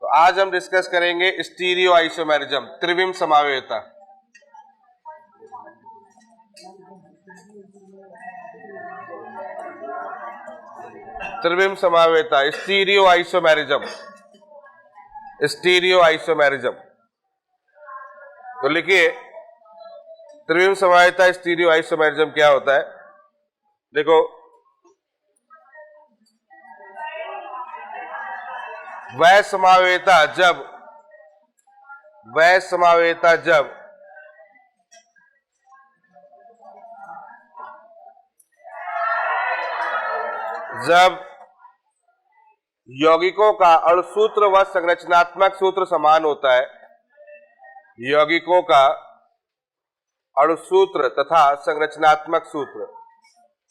आज हम डिस्कस करेंगे स्टीरियो आइसोमेरिज्म, त्रिविम समावेयता। त्रिविम समावेयता, स्टीरियो आइसोमेरिज्म, स्टीरियो आइसोमेरिज्म। तो लिखिए त्रिविम समावेयता, स्टीरियो आइसोमेरिज्म क्या होता है। देखो, वह समावेयता जब यौगिकों का अणुसूत्र व संरचनात्मक सूत्र समान होता है, यौगिकों का अणुसूत्र तथा संरचनात्मक सूत्र,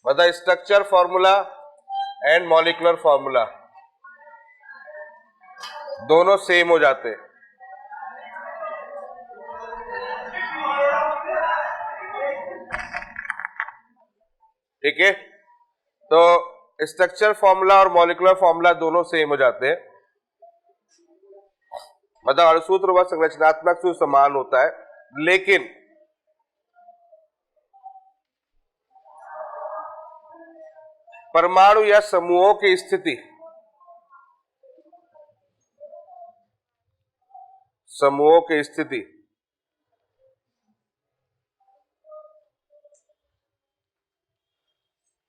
मतलब structure formula and molecular formula दोनों सेम हो जाते हैं। ठीक है, तो स्ट्रक्चर फॉर्मूला और मॉलिक्यूलर फॉर्मूला दोनों सेम हो जाते हैं, मतलब अणुसूत्र व संरचनात्मक सूत्र समान होता है, लेकिन परमाणु या समूहों की स्थिति,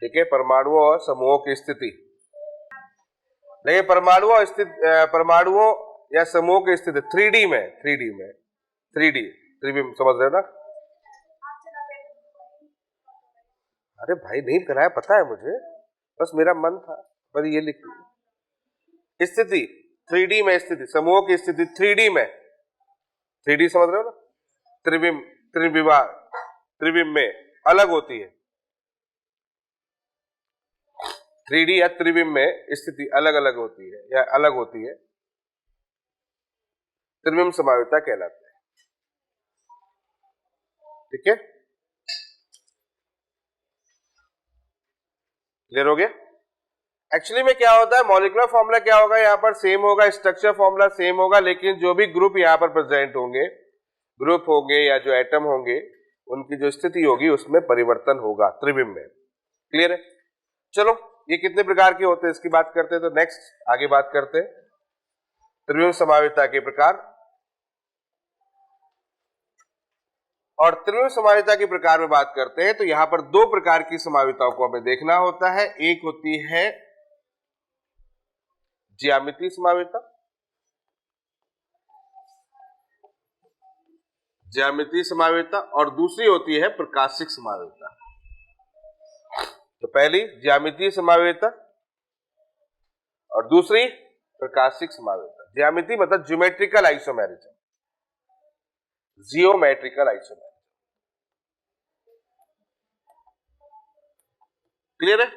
ठीक है, परमाणुओं और समूहों की स्थिति। देखिए, परमाणुओं या समूहों की स्थिति 3D में 3D समझ रहे हो ना। अरे भाई, नहीं कराया, पता है मुझे, बस मेरा मन था, पर ये लिख स्थिति 3D में, स्थिति समूहों की स्थिति 3D में, 3D समझ रहे हो ना। त्रिविम में अलग होती है, 3D या त्रिविम में स्थिति अलग अलग होती है या अलग होती है, त्रिविम समावेयता कहलाता है। ठीक है, क्लियर हो गया। एक्चुअली में क्या होता है, मॉलिक्यूलर फॉर्मूला क्या होगा, यहाँ पर सेम होगा, स्ट्रक्चर फॉर्मूला सेम होगा, लेकिन जो भी ग्रुप यहाँ पर प्रेजेंट होंगे, ग्रुप होंगे या जो एटम होंगे, उनकी जो स्थिति होगी उसमें परिवर्तन होगा त्रिविम में। क्लियर है। चलो, ये कितने प्रकार के होते हैं इसकी बात करते हैं, तो नेक्स्ट आगे बात करते हैं त्रिविम समावेयता के प्रकार। और त्रिविम समावेयता के प्रकार में बात करते हैं तो यहां पर दो प्रकार की समावेयताओं को हमें देखना होता है। एक होती है ज्यामितीय समावेयता, और दूसरी होती है प्रकाशिक समावेयता। तो पहली ज्यामितीय समावेयता और दूसरी प्रकाशिक समावेयता। ज्यामिति मतलब ज्योमेट्रिकल आइसोमेरिज्म, क्लियर है।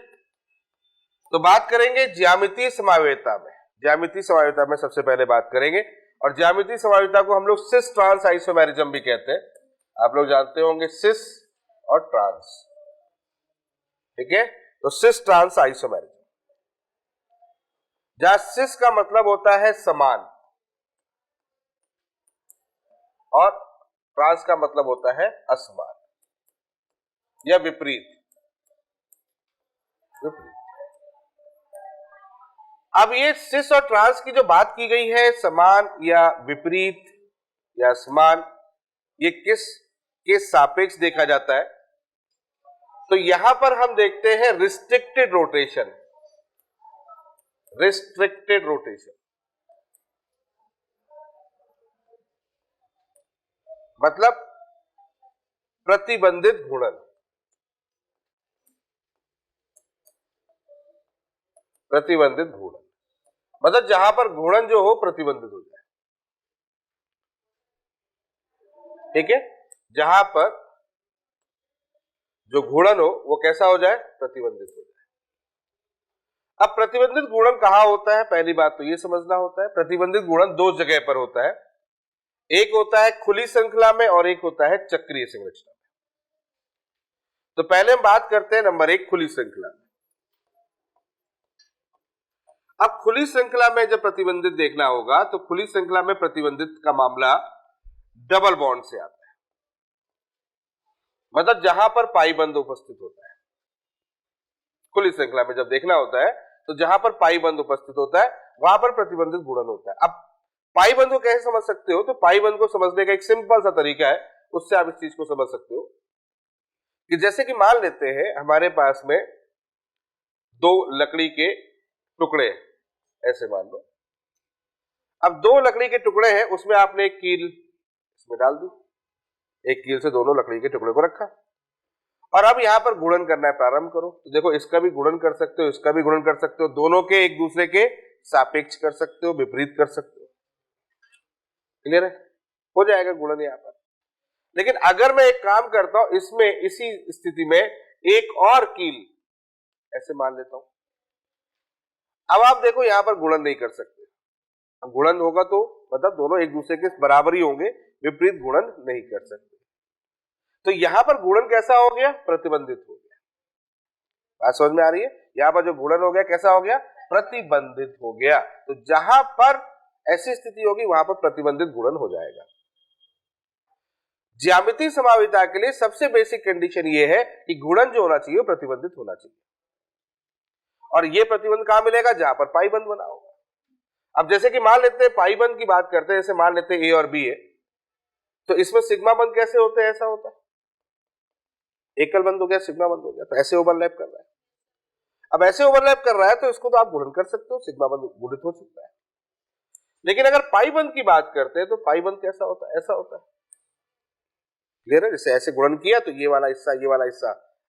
तो बात करेंगे ज्यामितीय समावेयता में सबसे पहले बात करेंगे, और ज्यामितीय समावेयता को हम लोग सिस ट्रांस आइसोमेरिज्म भी कहते हैं। आप लोग जानते होंगे सिस और ट्रांस। ठीक है, तो सिस ट्रांस आइसोमेरिज्म, जहां सिस का मतलब होता है समान और ट्रांस का मतलब होता है असमान या विपरीत। अब ये सिस और ट्रांस की जो बात की गई है, समान या विपरीत या असमान, ये किसके सापेक्ष देखा जाता है, तो यहां पर हम देखते हैं रिस्ट्रिक्टेड रोटेशन। मतलब प्रतिबंधित घूर्णन, मतलब जहां पर घूर्णन जो हो प्रतिबंधित हो जाए। ठीक है, जहां पर जो घूर्णन हो वो कैसा हो जाए, प्रतिबंधित हो जाए। अब प्रतिबंधित घूर्णन कहां होता है, पहली बात तो ये समझना होता है, प्रतिबंधित घूर्णन दो जगह पर होता है। एक होता है खुली श्रृंखला में और एक होता है चक्रीय संरचना में। तो पहले हम बात करते हैं नंबर 1 खुली श्रृंखला में। अब खुली श्रृंखला में जब प्रतिबंधित देखना होगा तो खुली श्रृंखला में प्रतिबंधित का मामला डबल बॉन्ड से आता है, मतलब जहां पर पाई बंध उपस्थित होता है। खुली श्रृंखला में जब देखना होता है तो जहां पर पाई बंध उपस्थित होता है वहां पर प्रतिबंधित गुणन होता है। अब पाई बंध को कैसे समझ सकते हो? तो पाई बंध को समझने का एक सिंपल सा तरीका है, उससे आप इस चीज को समझ सकते हो कि जैसे कि मान लेते हैं हमारे पास में दो लकड़ी के टुकड़े हैं, ऐसे मान लो। अब दो लकड़ी के टुकड़े हैं, उसमें आपने एक कील इसमें डाल दी, एक कील से दोनों लकड़ी के टुकड़े को रखा और अब यहां पर गुणन करना है, प्रारंभ करो। तो देखो इसका भी गुणन कर सकते हो, इसका भी गुणन कर सकते हो, दोनों के एक दूसरे के सापेक्ष कर सकते हो, विपरीत कर सकते हो। क्लियर है? हो जाएगा गुणन यहां पर। लेकिन अगर मैं एक काम करता हूं, इसमें इसी स्थिति में एक और कील ऐसे मान लेता हूं, अब आप देखो यहां पर गुणन नहीं कर सकते। गुणन होगा तो मतलब दोनों एक दूसरे के बराबर ही होंगे, विपरीत गुणन नहीं कर सकते। तो यहां पर गुणन कैसा हो गया? प्रतिबंधित हो गया। बात समझ में आ रही है? यहां पर जो गुणन हो गया कैसा हो गया? प्रतिबंधित हो गया। तो जहां पर ऐसी स्थिति होगी वहां पर प्रतिबंधित गुणन हो जाएगा। ज्यामितीय समाविता के लिए सबसे बेसिक कंडीशन यह है कि गुणन जो होना चाहिए प्रतिबंधित होना चाहिए, और यह प्रतिबंध कहां मिलेगा? जहां पर पाई बंध बना होगा। अब जैसे कि मान लेते हैं पाई बंध की बात करते हैं, जैसे मान लेते हैं ए और बी है, तो इसमें सिग्मा बंध कैसे होते हैं? ऐसा होता है, एकल बंध हो गया, सिग्मा बंध हो गया, तो ऐसे ओवरलैप कर रहा है। अब ऐसे ओवरलैप कर रहा है तो इसको तो आप गुणन कर सकते हो, सिग्मा बंध गुणित हो सकता है। लेकिन अगर पाई बंध की बात करते हैं तो पाई बंध कैसा होता है? ऐसा होता है। क्लियर है? जैसे ऐसे गुणन किया तो ये वाला हिस्सा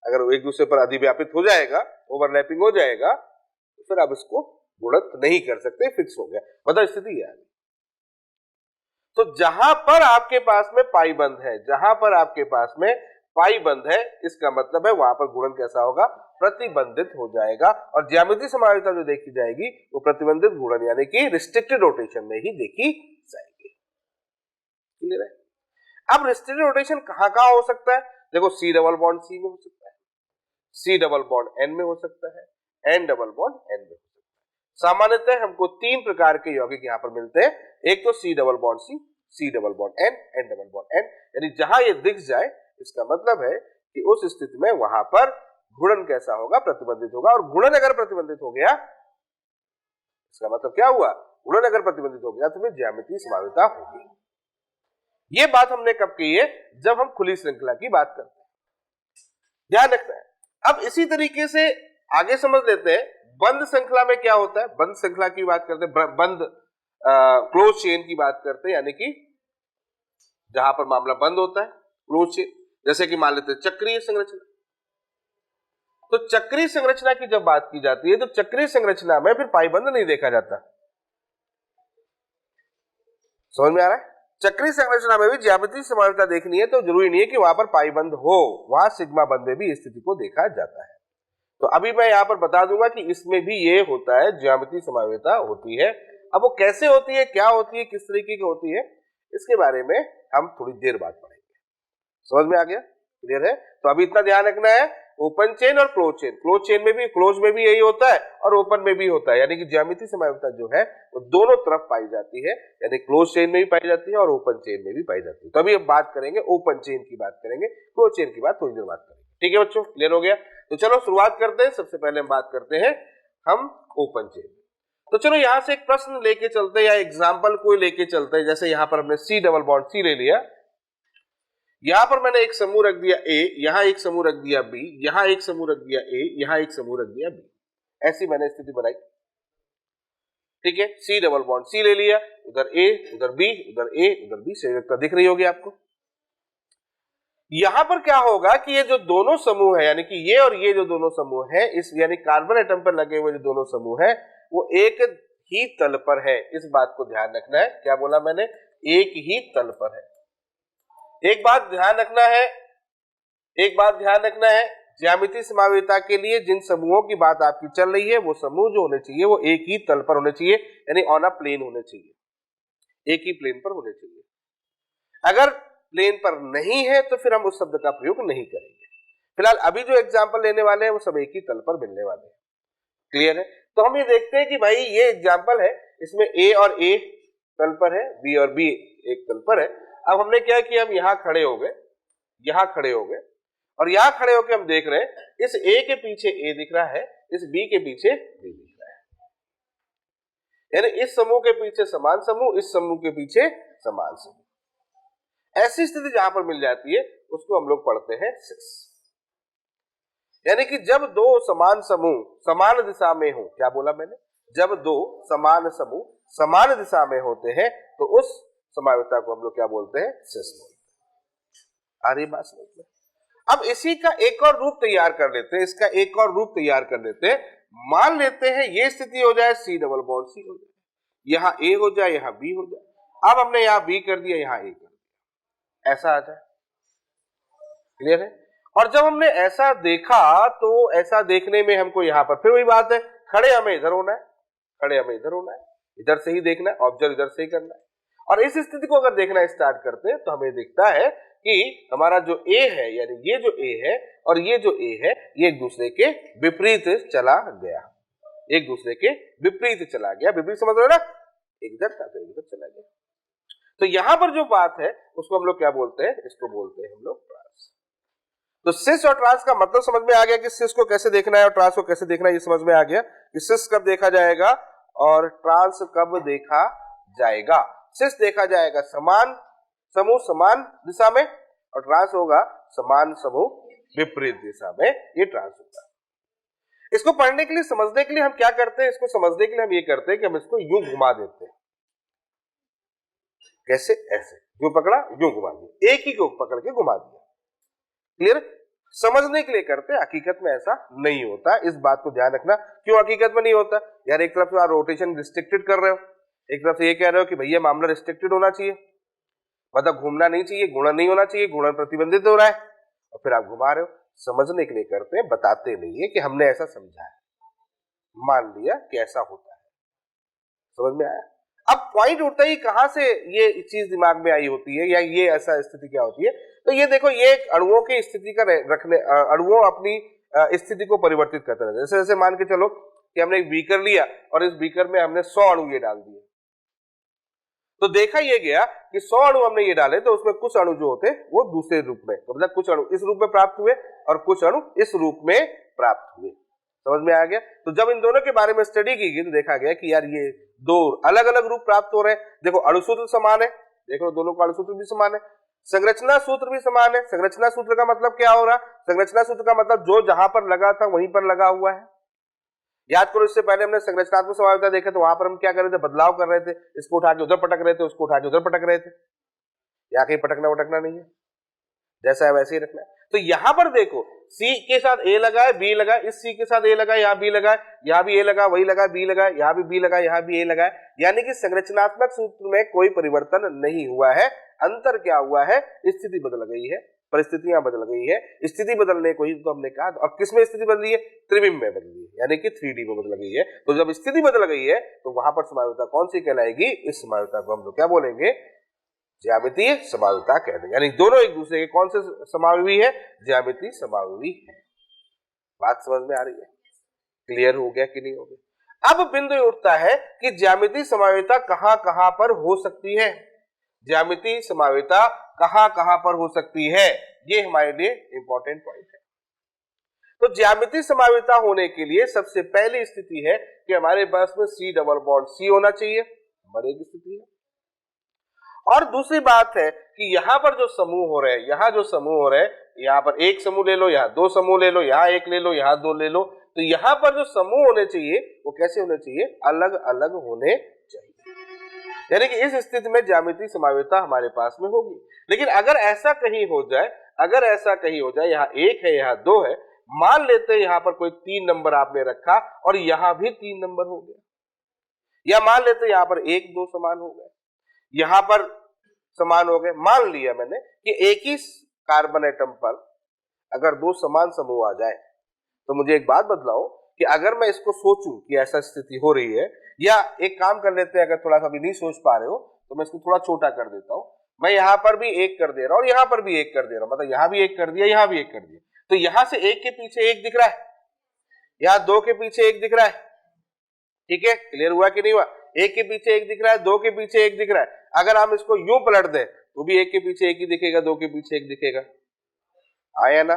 अगर एक दूसरे पर अधिव्यापित हो जाएगा, ओवरलैपिंग हो जाएगा, तो फिर आप इसको गुणित नहीं कर सकते, फिक्स हो गया, मतलब स्थिति है। तो जहां पर आपके पास में पाई बंध है, जहां पर आपके पास में पाई बंध है, इसका मतलब है वहां पर गुणन कैसा होगा? प्रतिबंधित हो जाएगा। और ज्यामितीय समाविता जो देखी जाएगी वो प्रतिबंधित गुणन यानी कि रिस्ट्रिक्टेड रोटेशन में ही देखी जाएगी। क्लियर है? अब रिस्ट्रिक्टेड रोटेशन कहां कहां हो सकता है? देखो C डबल बॉन्ड C में हो सकता है, C डबल बॉन्ड N में हो सकता है, N डबल बॉन्ड N में हो सकता है। सामान्यतः हमको तीन प्रकार के यौगिक यहां पर मिलते हैं। एक तो C double bond C double bond N, N double bond N, यानी जहां ये दिख जाए इसका मतलब है कि उस स्थिति में वहां पर गुणन कैसा होगा? प्रतिबंधित होगा। और गुणन अगर प्रतिबंधित हो गया, इसका मतलब क्या हुआ? गुणन अगर प्रतिबंधित हो गया तो फिर ज्यामितीय समाविता होगी। ये बात हमने कब की है? जब हम खुली श्रृंखला की बात करते हैं, ध्यान रखना है। अब इसी तरीके से आगे समझ लेते हैं बंद श्रृंखला में क्या होता है। बंद श्रृंखला की बात करते हैं, बंद क्लोज चेन की बात करते हैं, यानी कि जहां पर मामला बंद होता है, क्लोज चेन। जैसे कि मान लेते हैं चक्रीय संरचना। तो चक्रीय संरचना की जब बात की जाती है तो चक्रीय संरचना में फिर पाई बंध नहीं देखा जाता। समझ में आ रहा है? चक्रीय संरचना में भी ज्यामितीय समाविता देखनी है तो जरूरी नहीं है कि वहां पर पाई बंध हो, वहां सिग्मा बंध में भी स्थिति को देखा जाता है। तो अभी मैं यहां पर बता दूंगा कि इसमें भी ये होता है, ज्यामितीय समाविता होती है। अब वो कैसे होती है, क्या होती है, किस तरीके की होती है, इसके बारे में हम थोड़ी देर बाद पढ़ेंगे। समझ में आ गया? क्लियर है? तो अभी इतना ध्यान रखना है, ओपन चेन और क्लोज चेन। क्लोज चेन में भी, क्लोज में भी यही होता है और ओपन में भी होता है, यानी कि ज्यामितीय समाविता जो है वो दोनों तरफ पाई जाती है, यानी क्लोज चेन में भी पाई जाती है और ओपन चेन में भी पाई जाती है। तो अभी हम बात करेंगे ओपन चेन की बात करेंगे, क्लोज चेन की बात थोड़ी देर बात करेंगे। ठीक है बच्चों, क्लियर हो गया? तो चलो शुरुआत करते हैं। सबसे पहले हम बात करते हैं हम ओपन चेन। तो चलो यहां से एक प्रश्न लेके चलते हैं या एग्जाम्पल कोई लेके चलते हैं। जैसे यहां पर हमने C डबल बॉन्ड C ले लिया, यहां पर मैंने एक समूह रख दिया A, यहां एक समूह रख दिया B, यहां एक समूह रख दिया A, यहां एक समूह रख दिया B, ऐसी मैंने स्थिति बनाई। ठीक है, C डबल बॉन्ड C ले लिया, उधर A, उधर B, उधर A, उधर B, संयोजकता दिख रही होगी आपको। यहां पर क्या होगा कि ये जो दोनों समूह है, यानी कि ये और ये जो दोनों समूह है, इस यानी कार्बन एटम पर लगे हुए जो दोनों समूह है वो एक ही तल पर है। इस बात को ध्यान रखना है। क्या बोला मैंने? एक ही तल पर है। एक बात ध्यान रखना है, ज्यामितीय समाविता के लिए जिन समूहों की बात आपकी चल रही है वो समूह जो होने चाहिए वो एक ही तल पर होने चाहिए, यानी ऑन अ प्लेन होने चाहिए, एक ही प्लेन पर होने चाहिए। अगर प्लेन पर नहीं है तो फिर हम उस शब्द का प्रयोग नहीं करेंगे। फिलहाल अभी जो एग्जाम्पल लेने वाले हैं वो सब एक ही तल पर मिलने वाले हैं। क्लियर है? तो हम ये देखते हैं कि भाई ये एग्जाम्पल है, इसमें ए और ए तल पर है, बी और बी एक तल पर है। अब हमने क्या किया, हम यहाँ खड़े हो गए, यहाँ खड़े हो गए, और यहाँ खड़े होकर हम देख रहे हैं इस ए के पीछे ए दिख रहा है, इस बी के पीछे बी दिख रहा है, यानी इस समूह के पीछे समान समूह, इस समूह के पीछे समान समूह। ऐसी स्थिति जहां पर मिल जाती है उसको हम लोग पढ़ते हैं सिस। यानी कि जब दो समान समूह समान दिशा में हो, क्या बोला मैंने, जब दो समान समूह समान दिशा में होते हैं तो उस समायोगिता को हम लोग क्या बोलते हैं, सिस बोलते हैं। आ रही बात समझ में? अब इसी का एक और रूप तैयार कर लेते हैं, इसका एक और रूप तैयार कर लेते हैं। मान लेते हैं ये स्थिति हो जाए C डबल बॉन्ड C हो जाए, यहां A हो जाए, यहां B हो जाए। अब हमने यहां B कर दिया, यहां A कर दिया, ऐसा आ जाए। क्लियर है? और जब हमने ऐसा देखा तो ऐसा देखने में हमको यहां पर फिर वही बात है, खड़े हमें इधर होना है, खड़े हमें इधर होना है, इधर से ही देखना है, ऑब्जर्व इधर से ही करना है। और इस स्थिति को अगर देखना स्टार्ट करते हैं तो हमें दिखता है कि हमारा जो A है, यानी ये जो A है और ये जो A है, ये एक दूसरे के विपरीत चला गया, एक दूसरे के विपरीत चला गया। विपरीत समझ रहे हो ना, एक इधर था तो एक इधर चला गया। तो यहां पर जो बात है उसको हम लोग क्या बोलते हैं, इसको बोलते हैं हम लोग ट्रांस। तो सिस और ट्रांस का मतलब समझ में आ गया कि सिस को कैसे देखना है और ट्रांस को कैसे देखना है, ये समझ में आ गया कि सिस कब देखा जाएगा और ट्रांस कब देखा जाएगा। सिस देखा जाएगा समान समूह समान दिशा में, और ट्रांस होगा समान समूह विपरीत दिशा में, ये ट्रांस होगा। इसको पढ़ने के लिए, समझने के लिए हम क्या करते हैं, इसको समझने के लिए हम ये करते हैं कि हम इसको यूं घुमा देते हैं। कैसे? ऐसे, यूं पकड़ा, यूं घुमा दिया, एक ही को पकड़ के घुमा दिया। क्लियर? समझने के लिए करते हैं, हकीकत में ऐसा नहीं होता, इस बात को ध्यान रखना। क्यों हकीकत में नहीं होता? यार एक तरफ से आप रोटेशन रिस्ट्रिक्टेड कर रहे हो, एक तरफ से ये कह रहे हो कि भैया मामला रिस्ट्रिक्टेड होना चाहिए, मतलब घूमना नहीं चाहिए, गुणन नहीं होना चाहिए, गुणन प्रतिबंधित हो रहा है, और फिर आप घुमा रहे हो। समझने के लिए करते हैं, बताते नहीं है कि हमने ऐसा समझा है, मान लिया कि ऐसा होता है। समझ में आया? अब पॉइंट उठता ही कहां से ये चीज दिमाग में आई होती है, या ये ऐसा स्थिति क्या होती है। तो ये देखो, ये अणुओं की स्थिति का रखने, अणुओं अपनी स्थिति को परिवर्तित करते रहते हैं। जैसे जैसे मान के चलो कि हमने एक बीकर लिया और इस बीकर में हमने 100 अणु ये डाल दिए, तो देखा ये गया कि 100 अणु हमने ये डाले तो उसमें कुछ अणु जो होते वो दूसरे रूप में, मतलब कुछ अणु इस रूप में प्राप्त हुए और कुछ अणु इस रूप में प्राप्त हुए। समझ में आ गया? तो जब इन दोनों के बारे में स्टडी की गई तो देखा गया कि यार ये दो अलग अलग रूप प्राप्त हो रहे हैं। देखो अणुसूत्र समान है, देखो दोनों का अणुसूत्र भी समान है, संरचना सूत्र भी समान है। संरचना सूत्र का मतलब क्या हो रहा? संरचना सूत्र का मतलब जो जहां पर लगा था वहीं पर लगा हुआ है। याद करो, इससे पहले हमने संरचनात्मक समायोगिता देखे तो वहां पर हम क्या कर रहे थे, बदलाव कर रहे थे, इसको उठा के उधर पटक रहे थे, उसको उठा के उधर पटक रहे थे। यहाँ कहीं पटकना वटकना नहीं है, जैसा है वैसे ही रखना है। तो यहां पर देखो, C के साथ A लगा है, B लगा है, इस C के साथ A लगा है, यहाँ B लगा है, यहाँ भी A लगा, वही लगा, B लगा, यहाँ भी B लगा, यहाँ भी A लगा है। यानी कि संरचनात्मक सूत्र में कोई परिवर्तन नहीं हुआ है। अंतर क्या हुआ है? स्थिति बदल गई है, परिस्थितियां बदल गई है। स्थिति बदलने को ही तो हमने कहा, और किसमें स्थिति बदली है? त्रिविम में बदली है, यानी कि 3D में बदल गई है। तो जब स्थिति बदल गई है तो वहां पर समायोगिता कौन सी कहलाएगी? इस समायोगिता को हम लोग क्या बोलेंगे? ज्यामितीय समायोगिता कहते हैं। यानी दोनों एक दूसरे के कौन से समावयवी है? ज्यामितीय समावयवी है। बात समझ में आ रही है? क्लियर हो गया कि नहीं हो गया? अब बिंदु उठता है कि ज्यामितीय समायोगिता कहां कहां पर हो सकती है, ज्यामितीय समायोगिता कहां कहां पर हो सकती है, ये हमारे लिए इंपॉर्टेंट पॉइंट है। तो ज्यामितीय समायोगिता होने के लिए सबसे पहली स्थिति है कि हमारे पास में C डबल बॉन्ड C होना चाहिए, नंबर एक स्थिति है। और दूसरी बात है कि यहां पर जो समूह हो रहे हैं, यहां जो समूह हो रहे हैं, यहां पर एक समूह ले लो, यहां दो समूह ले लो, यहां एक ले लो, यहां दो ले लो, तो यहां पर जो समूह होने चाहिए वो कैसे होने चाहिए? अलग अलग होने चाहिए। यानी कि इस स्थिति में ज्यामितीय समायोगिता हमारे पास में होगी। लेकिन अगर ऐसा कहीं हो जाए, अगर ऐसा कहीं हो जाए, यहाँ एक है यहाँ दो है, मान लेते हैं यहाँ पर कोई 3 नंबर आपने रखा और यहां भी 3 नंबर हो गया, या मान लेते हैं यहाँ पर 1 2 समान हो गए, यहां पर समान हो गए। मान लिया मैंने कि एक ही कार्बन एटम पर अगर 2 समान समूह आ जाए, तो मुझे एक बात बतलाओ कि अगर मैं इसको सोचूं कि ऐसा स्थिति हो रही है, या एक काम कर लेते हैं, अगर थोड़ा सा भी नहीं सोच पा रहे हो तो मैं इसको थोड़ा छोटा कर देता हूं। मैं यहां पर भी 1 कर दे रहा हूं और यहां पर भी 1 कर दे रहा हूं, मतलब यहां भी 1 कर दिया, यहां भी 1 कर दिया। तो यहां से 1 के पीछे 1 दिख रहा है, यहां 2 के पीछे 1 दिख रहा है, ठीक है, क्लियर हुआ कि नहीं हुआ? एक के पीछे एक दिख रहा है, दो के पीछे एक दिख रहा है, अगर हम इसको यूं पलट दें तो भी एक के पीछे एक ही दिखेगा, दो के पीछे एक दिखेगा, आया ना?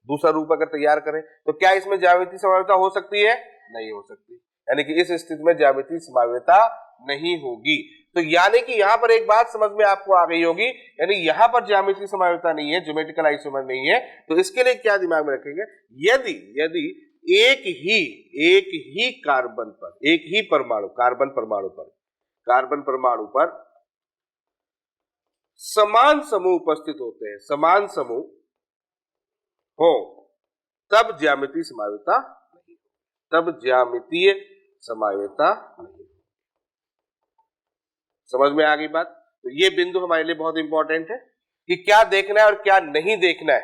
दूसरा रूप अगर तैयार करें तो क्या इसमें ज्यामितीय समावेता हो सकती है? नहीं हो सकती, यानी कि इस स्थिति में ज्यामितीय समावेता नहीं होगी। तो यानी कि यहां पर एक बात समझ में आपको आ गई होगी, यानी यहां पर ज्यामितीय समावेता नहीं है, ज्योमेट्रिकल आइसोमर नहीं है, तो इसके लिए क्या दिमाग में रखेंगे? यदि यदि एक ही कार्बन पर, एक ही परमाणु, कार्बन परमाणु पर समान समूह उपस्थित होते हैं, समान समूह हो, तब ज्यामितीय समावेता नहीं, तब ज्यामितीय समावेता नहीं। समझ में आ गई बात? तो ये बिंदु हमारे लिए बहुत इंपॉर्टेंट है कि क्या देखना है और क्या नहीं देखना है,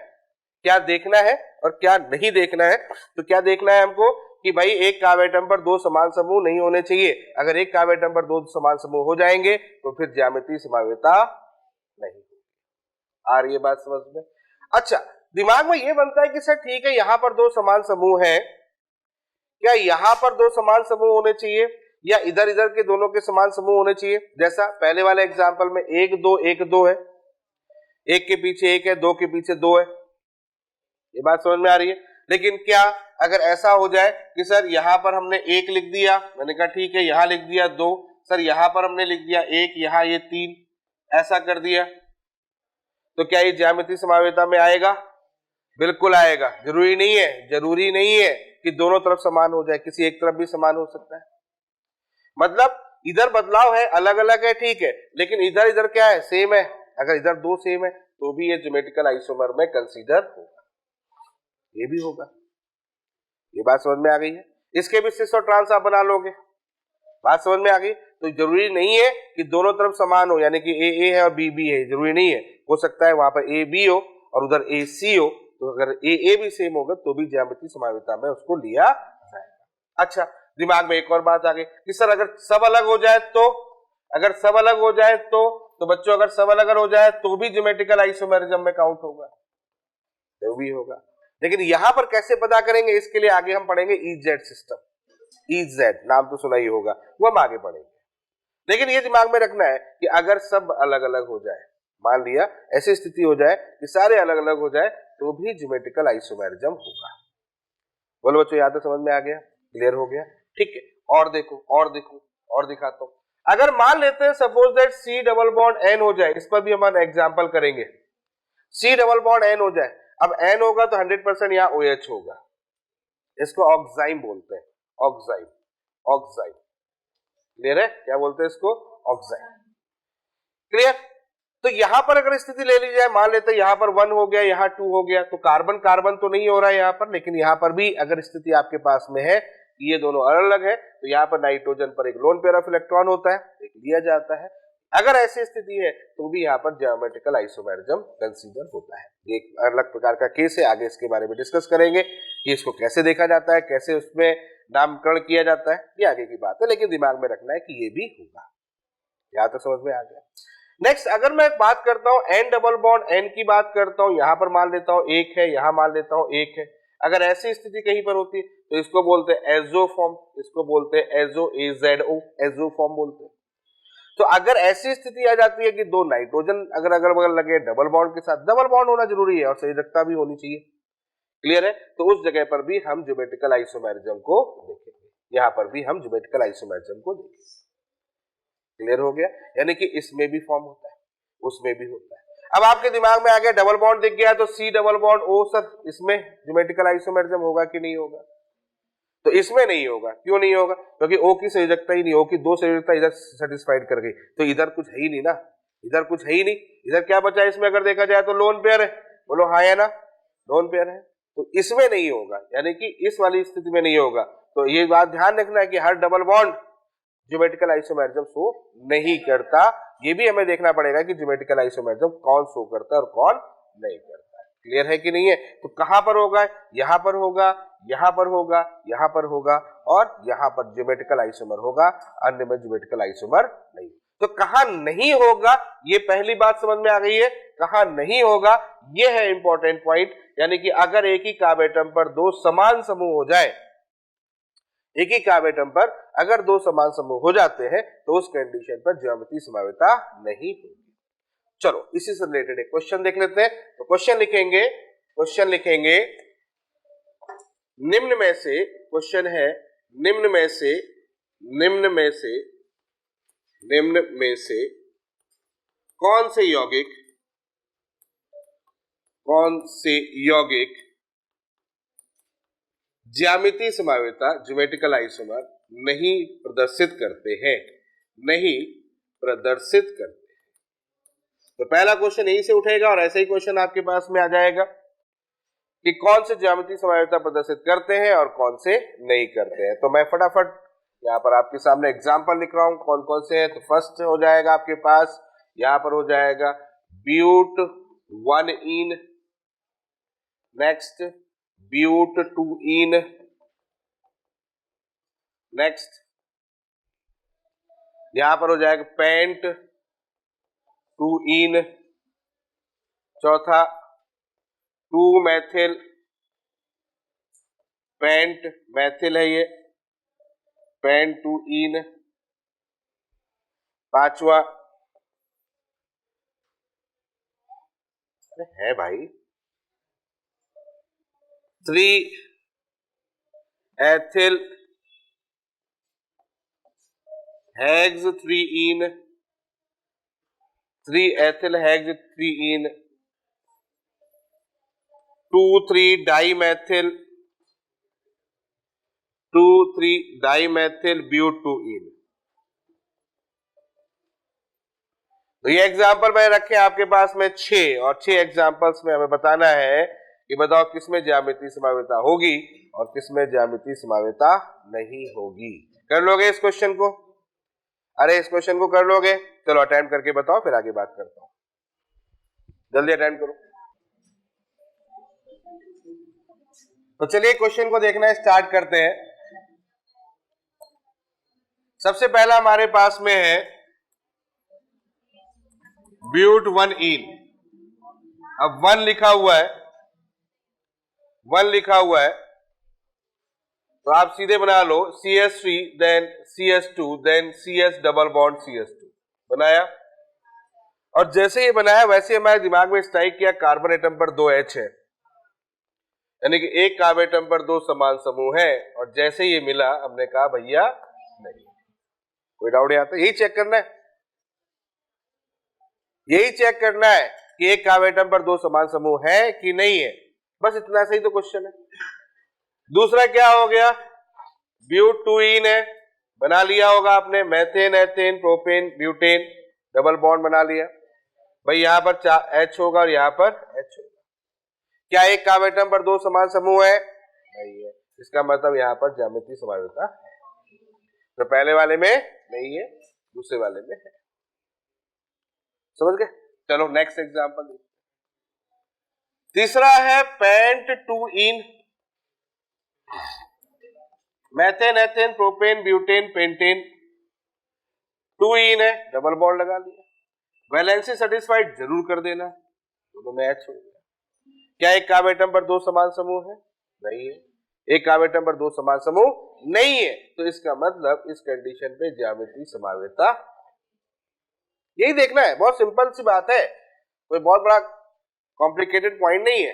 क्या देखना है और क्या नहीं देखना है। तो क्या देखना है हमको कि भाई एक कार्ब एटम पर दो समान समूह नहीं होने चाहिए, अगर एक कार्ब एटम पर दो समान समूह हो जाएंगे तो फिर ज्यामितीय समावेता नहीं। आ रही है बात समझ में? अच्छा, दिमाग में ये बनता है कि सर ठीक है, यहां पर दो समान समूह हैं, क्या यहां पर दो समान समूह होने चाहिए या इधर इधर के दोनों के समान समूह होने चाहिए? जैसा पहले वाले एग्जांपल में 1 2 है, एक के पीछे एक है, दो के पीछे दो है, ये बात समझ में आ रही है। लेकिन क्या अगर ऐसा हो जाए कि सर यहां पर हमने 1 लिख दिया, मैंने कहा ठीक है, यहां लिख दिया 2, सर यहां पर हमने लिख दिया 1, यहां ये 3, ऐसा कर दिया, तो क्या ये ज्यामितीय समावेता में आएगा? बिल्कुल आएगा। जरूरी नहीं है कि दोनों तरफ समान हो जाए, किसी एक तरफ भी समान हो सकता है। मतलब इधर बदलाव है, अलग अलग है, ठीक है, लेकिन इधर इधर क्या है? सेम है। अगर इधर दो सेम है तो भी ये ज्योमेट्रिकल आइसोमर में कंसीडर होगा, ये भी होगा। ये बात समझ में आ गई है? इसके भी सिस और ट्रांस आप बना लोगे, बात समझ में आ गई? तो जरूरी नहीं है कि दोनों तरफ समान हो, यानी कि ए है और बी बी है, जरूरी नहीं है। हो सकता है वहां पर ए बी हो और उधर ए सी हो, तो अगर ए भी सेम होगा तो भी ज्यामितीय समावेता में उसको लिया जाएगा। अच्छा, दिमाग में एक और बात आ गई कि सर अगर सब अलग हो जाए तो, अगर सब अलग हो जाए तो बच्चों अगर सब अलग हो जाए तो भी ज्योमेट्रिकल आइसोमेरिज्म में काउंट होगा, तो भी होगा। लेकिन यहां पर कैसे पता करेंगे, इसके लिए आगे हम पढ़ेंगे ईजेड सिस्टम। ईजेड नाम तो सुना ही होगा, वो हम आगे पढ़ेंगे। लेकिन ये दिमाग में रखना है कि अगर सब अलग अलग हो जाए, मान लिया ऐसी स्थिति हो जाए कि सारे अलग अलग हो जाए, तो भी ज्योमेट्रिकल आइसोमेरिज्म होगा। बोलो बच्चों, यहां तक समझ में आ गया? क्लियर हो गया? ठीक है, और देखो और दिखाता हूं। अगर मान लेते हैं suppose that C double bond N हो जाए, इस पर भी हम एग्जांपल करेंगे। C डबल बॉन्ड N हो जाए, अब N होगा तो 100% यहाँ OH होगा, इसको ऑक्साइम बोलते हैं, ऑक्साइम। क्लियर है? क्या बोलते हैं इसको? ऑक्साइम। क्लियर? तो यहां पर अगर स्थिति ले ली जाए, मान लेते हैं यहां पर 1 हो गया, यहां 2 हो गया, तो कार्बन कार्बन तो नहीं हो रहा है यहां पर, लेकिन यहां पर भी अगर स्थिति आपके पास में है ये दोनों अलग अलग है, तो यहाँ पर नाइट्रोजन पर एक लोन पेयर ऑफ इलेक्ट्रॉन होता है, एक लिया जाता है। अगर ऐसी स्थिति है तो भी यहाँ पर ज्योमेट्रिकल आइसोमेरिज्म कंसीडर होता है। एक अलग प्रकार का केस है, आगे इसके बारे में डिस्कस करेंगे कि इसको कैसे देखा जाता है, कैसे उसमें नामकरण किया जाता है, ये आगे की बात है, लेकिन दिमाग में रखना है कि ये भी होगा। यहाँ तक समझ में आ गया? नेक्स्ट, अगर मैं बात करता हूँ N डबल बॉन्ड N की बात करता हूँ, यहां पर मान लेता हूँ 1 है, यहां मान लेता हूँ 1 है। अगर ऐसी स्थिति कहीं पर होती है तो इसको बोलते हैं एजो फॉर्म, इसको बोलते हैं एजो, AZO, एजो फॉर्म बोलते हैं। तो अगर ऐसी स्थिति आ जाती है कि दो नाइट्रोजन अगर अगल बगल लगे डबल बॉन्ड के साथ, डबल बॉन्ड होना जरूरी है और संयोजकता भी होनी चाहिए, क्लियर है? तो उस जगह पर भी हम ज्योमेट्रिकल आइसोमेरिज्म को देखेंगे, यहां पर भी हम ज्योमेट्रिकल आइसोमेरिज्म को देखेंगे। क्लियर हो गया? यानी कि इसमें भी फॉर्म होता है, उसमें भी होता है। अब आपके दिमाग में आ गया डबल बॉन्ड दिख गया तो C double bond O, sir इसमें ज्योमेट्रिकल आइसोमेरिज्म होगा कि नहीं होगा? तो इसमें नहीं होगा। क्यों नहीं होगा? क्योंकि O की संयोजकता ही नहीं, O की दो संयोजकता इधर सेटिस्फाइड कर गई, तो इधर कुछ है ही नहीं ना, इधर कुछ है ही नहीं। इधर क्या बचा है इसमें? अगर देखा जाए तो लोन पेयर है, बोलो हाँ है ना, लोन पेयर है, तो इसमें नहीं होगा, यानी कि इस वाली स्थिति में नहीं होगा। तो ये बात ध्यान रखना है कि हर double bond geometrical isomerism show नहीं करता। ये भी हमें देखना पड़ेगा कि ज्योमेट्रिकल आइसोमेरिज्म कौन शो करता है और कौन नहीं करता है। क्लियर है कि नहीं है? तो कहां पर होगा? यहां पर होगा, यहां पर होगा, यहां पर होगा और यहां पर ज्योमेट्रिकल आइसोमर होगा, अन्य में ज्योमेट्रिकल आइसोमर नहीं। तो कहां नहीं होगा, ये पहली बात समझ में आ गई है। कहां नहीं होगा ये है इंपॉर्टेंट पॉइंट, यानी कि अगर एक ही कार्ब एटम पर दो समान समूह हो जाए, एक ही कार्ब एटम पर अगर दो समान समूह हो जाते हैं तो उस कंडीशन पर ज्यामितीय समावेता नहीं होगी। चलो इसी से रिलेटेड एक क्वेश्चन देख लेते हैं। तो क्वेश्चन लिखेंगे निम्न में से, क्वेश्चन है निम्न में से कौन से यौगिक ज्यामितीय समावेता ज्योमेट्रिकल आइसोमर नहीं प्रदर्शित करते हैं। तो पहला क्वेश्चन यहीं से उठेगा और ऐसा ही क्वेश्चन आपके पास में आ जाएगा कि कौन से ज्यामितीय समावेता प्रदर्शित करते हैं और कौन से नहीं करते हैं। तो मैं फटाफट यहाँ पर आपके सामने एग्जाम्पल लिख रहा हूं कौन कौन से हैं। तो फर्स्ट हो जाएगा आपके पास, यहाँ पर हो जाएगा ब्यूट 1इन, नेक्स्ट ब्यूट 2इन, नेक्स्ट यहां पर हो जाएगा पेंट 2इन, चौथा 2-मेथिल, पेंट मेथिल है ये, पेंट 2इन, पांचवा है भाई 3-एथिल हेक्स 3इन, 3-एथिल हेक्स 3इन, 2,3-डाइमेथिल, 2,3-डाइमेथिल ब्यूट 2इन। तो ये एग्जाम्पल मैंने रखे आपके पास में 6 और 6 एग्जाम्पल्स में हमें बताना है कि बताओ किसमें ज्यामितीय समावेता होगी और किसमें ज्यामितीय समावेता नहीं होगी। कर लोगे इस क्वेश्चन को? अरे इस क्वेश्चन को कर लोगे? चलो अटेम्प्ट करके बताओ फिर आगे बात करता हूं। जल्दी अटेम्प्ट करो। तो चलिए क्वेश्चन को देखना स्टार्ट करते हैं। सबसे पहला हमारे पास में है ब्यूट 1इन। अब 1 लिखा हुआ है तो आप सीधे बना लो CH3 then CH2 then CS double bond CH2 बनाया। और जैसे ये बनाया वैसे हमारे दिमाग में स्ट्राइक किया कार्बन एटम पर 2 H है, यानी कि एक कार्बन एटम पर 2 समान समूह है। और जैसे ये मिला हमने कहा भैया नहीं, कोई डाउट नहीं आता। यही चेक करना है कि एक कार्बन एटम पर 2 समान समूह है कि नहीं है, बस इतना सही तो क्वेश्चन है। दूसरा क्या हो गया, ब्यूट 2इन है, बना लिया होगा आपने, methane ethane propane butane double bond बना लिया भाई। यहां पर H होगा और यहां पर H होगा। क्या एक कार्बन एटम पर 2 समान समूह है? नहीं है। इसका मतलब यहां पर ज्यामितीय समावेता है। तो पहले वाले में नहीं है, दूसरे वाले में है। समझ गए? चलो नेक्स्ट एग्जांपल। तीसरा है पेंट 2इन, methane ethane propane butane pentane 2इन है, डबल बॉन्ड लगा लिया। वैलेंसी सेटिस्फाइड जरूर कर देना, दोनों में H हो गया। क्या एक कार्बन एटम पर 2 समान समूह है? नहीं है। एक कार्बन एटम पर 2 समान समूह नहीं है, तो इसका मतलब इस कंडीशन पे ज्यामितीय समावेता, यही देखना है। बहुत सिंपल सी बात है, कोई बहुत बड़ा कॉम्प्लिकेटेड पॉइंट नहीं है।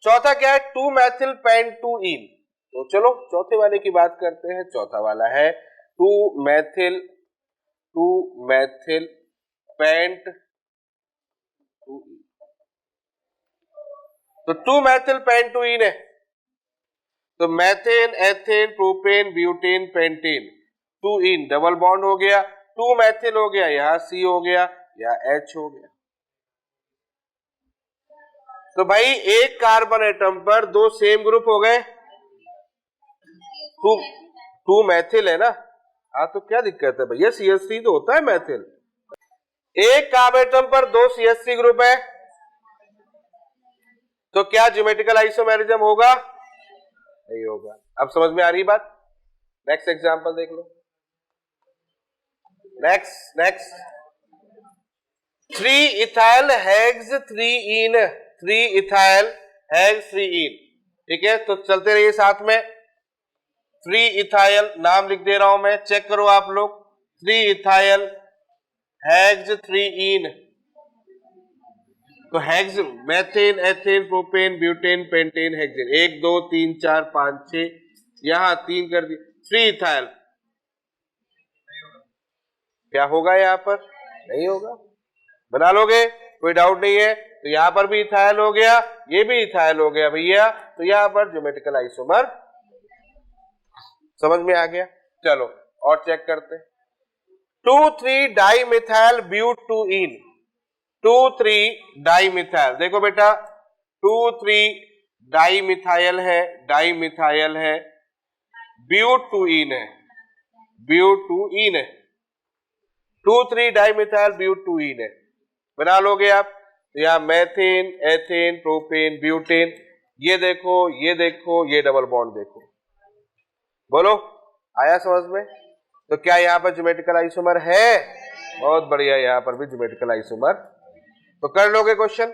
चौथा क्या है, 2-मेथिल पेंट 2इन। तो चलो चौथे वाले की बात करते हैं। चौथा वाला है 2-मेथिल पेंट 2इन। तो 2-मेथिल पेंट 2इन है, तो methane ethane propane butane pentane 2इन डबल बॉन्ड हो गया, 2-मेथिल हो गया, यहां C हो गया, यहां H हो गया। तो भाई एक कार्बन एटम पर 2 सेम ग्रुप हो गए, 2-मेथिल है ना। हाँ तो क्या दिक्कत है भैया, CH3 तो होता है मेथिल। एक कार्बन एटम पर 2 CH3 ग्रुप है, तो क्या ज्योमेट्रिकल आइसोमेरिज्म होगा? नहीं होगा। अब समझ में आ रही बात? नेक्स्ट एग्जांपल देख लो। नेक्स्ट 3-इथाइल हेक्स 3इन, 3-इथाइल हेक्स 3इन। ठीक है, तो चलते रहिए साथ में। 3 इथाइल, नाम लिख दे रहा हूं मैं, चेक करो आप लोग, 3 इथाइल हेक्स 3 तो hex methane, ethane, propane, butane, pentane, hexane, 1 2 3 4 5 6, यहां 3 कर दिए, 3 इथाइल। क्या होगा यहां पर? नहीं होगा। बना लोगे, कोई डाउट नहीं है। तो यहां पर भी इथाइल हो गया, ये भी इथाइल हो गया भैया, तो यहां पर ज्योमेट्रिकल आइसोमर समझ में आ गया। चलो और चेक करते हैं, 2,3 डाइमिथाइल ब्यूटूइन, 2,3 डाइमिथाइल, देखो बेटा 2,3 डाइमिथाइल है, डाइमिथाइल है, ब्यूटूइन है, ब्यूटूइन है, 2,3 डाइमिथाइल ब्यूटूइन है। बना लोगे आप, तो यहां मेथेन, एथेन, प्रोपेन, ब्यूटेन, ये देखो, ये देखो, ये डबल बॉन्ड देखो, बोलो आया समझ में? तो क्या यहां पर ज्योमेट्रिकल आइसोमर है? बहुत बढ़िया, यहां पर भी ज्योमेट्रिकल आइसोमर। तो कर लोगे क्वेश्चन,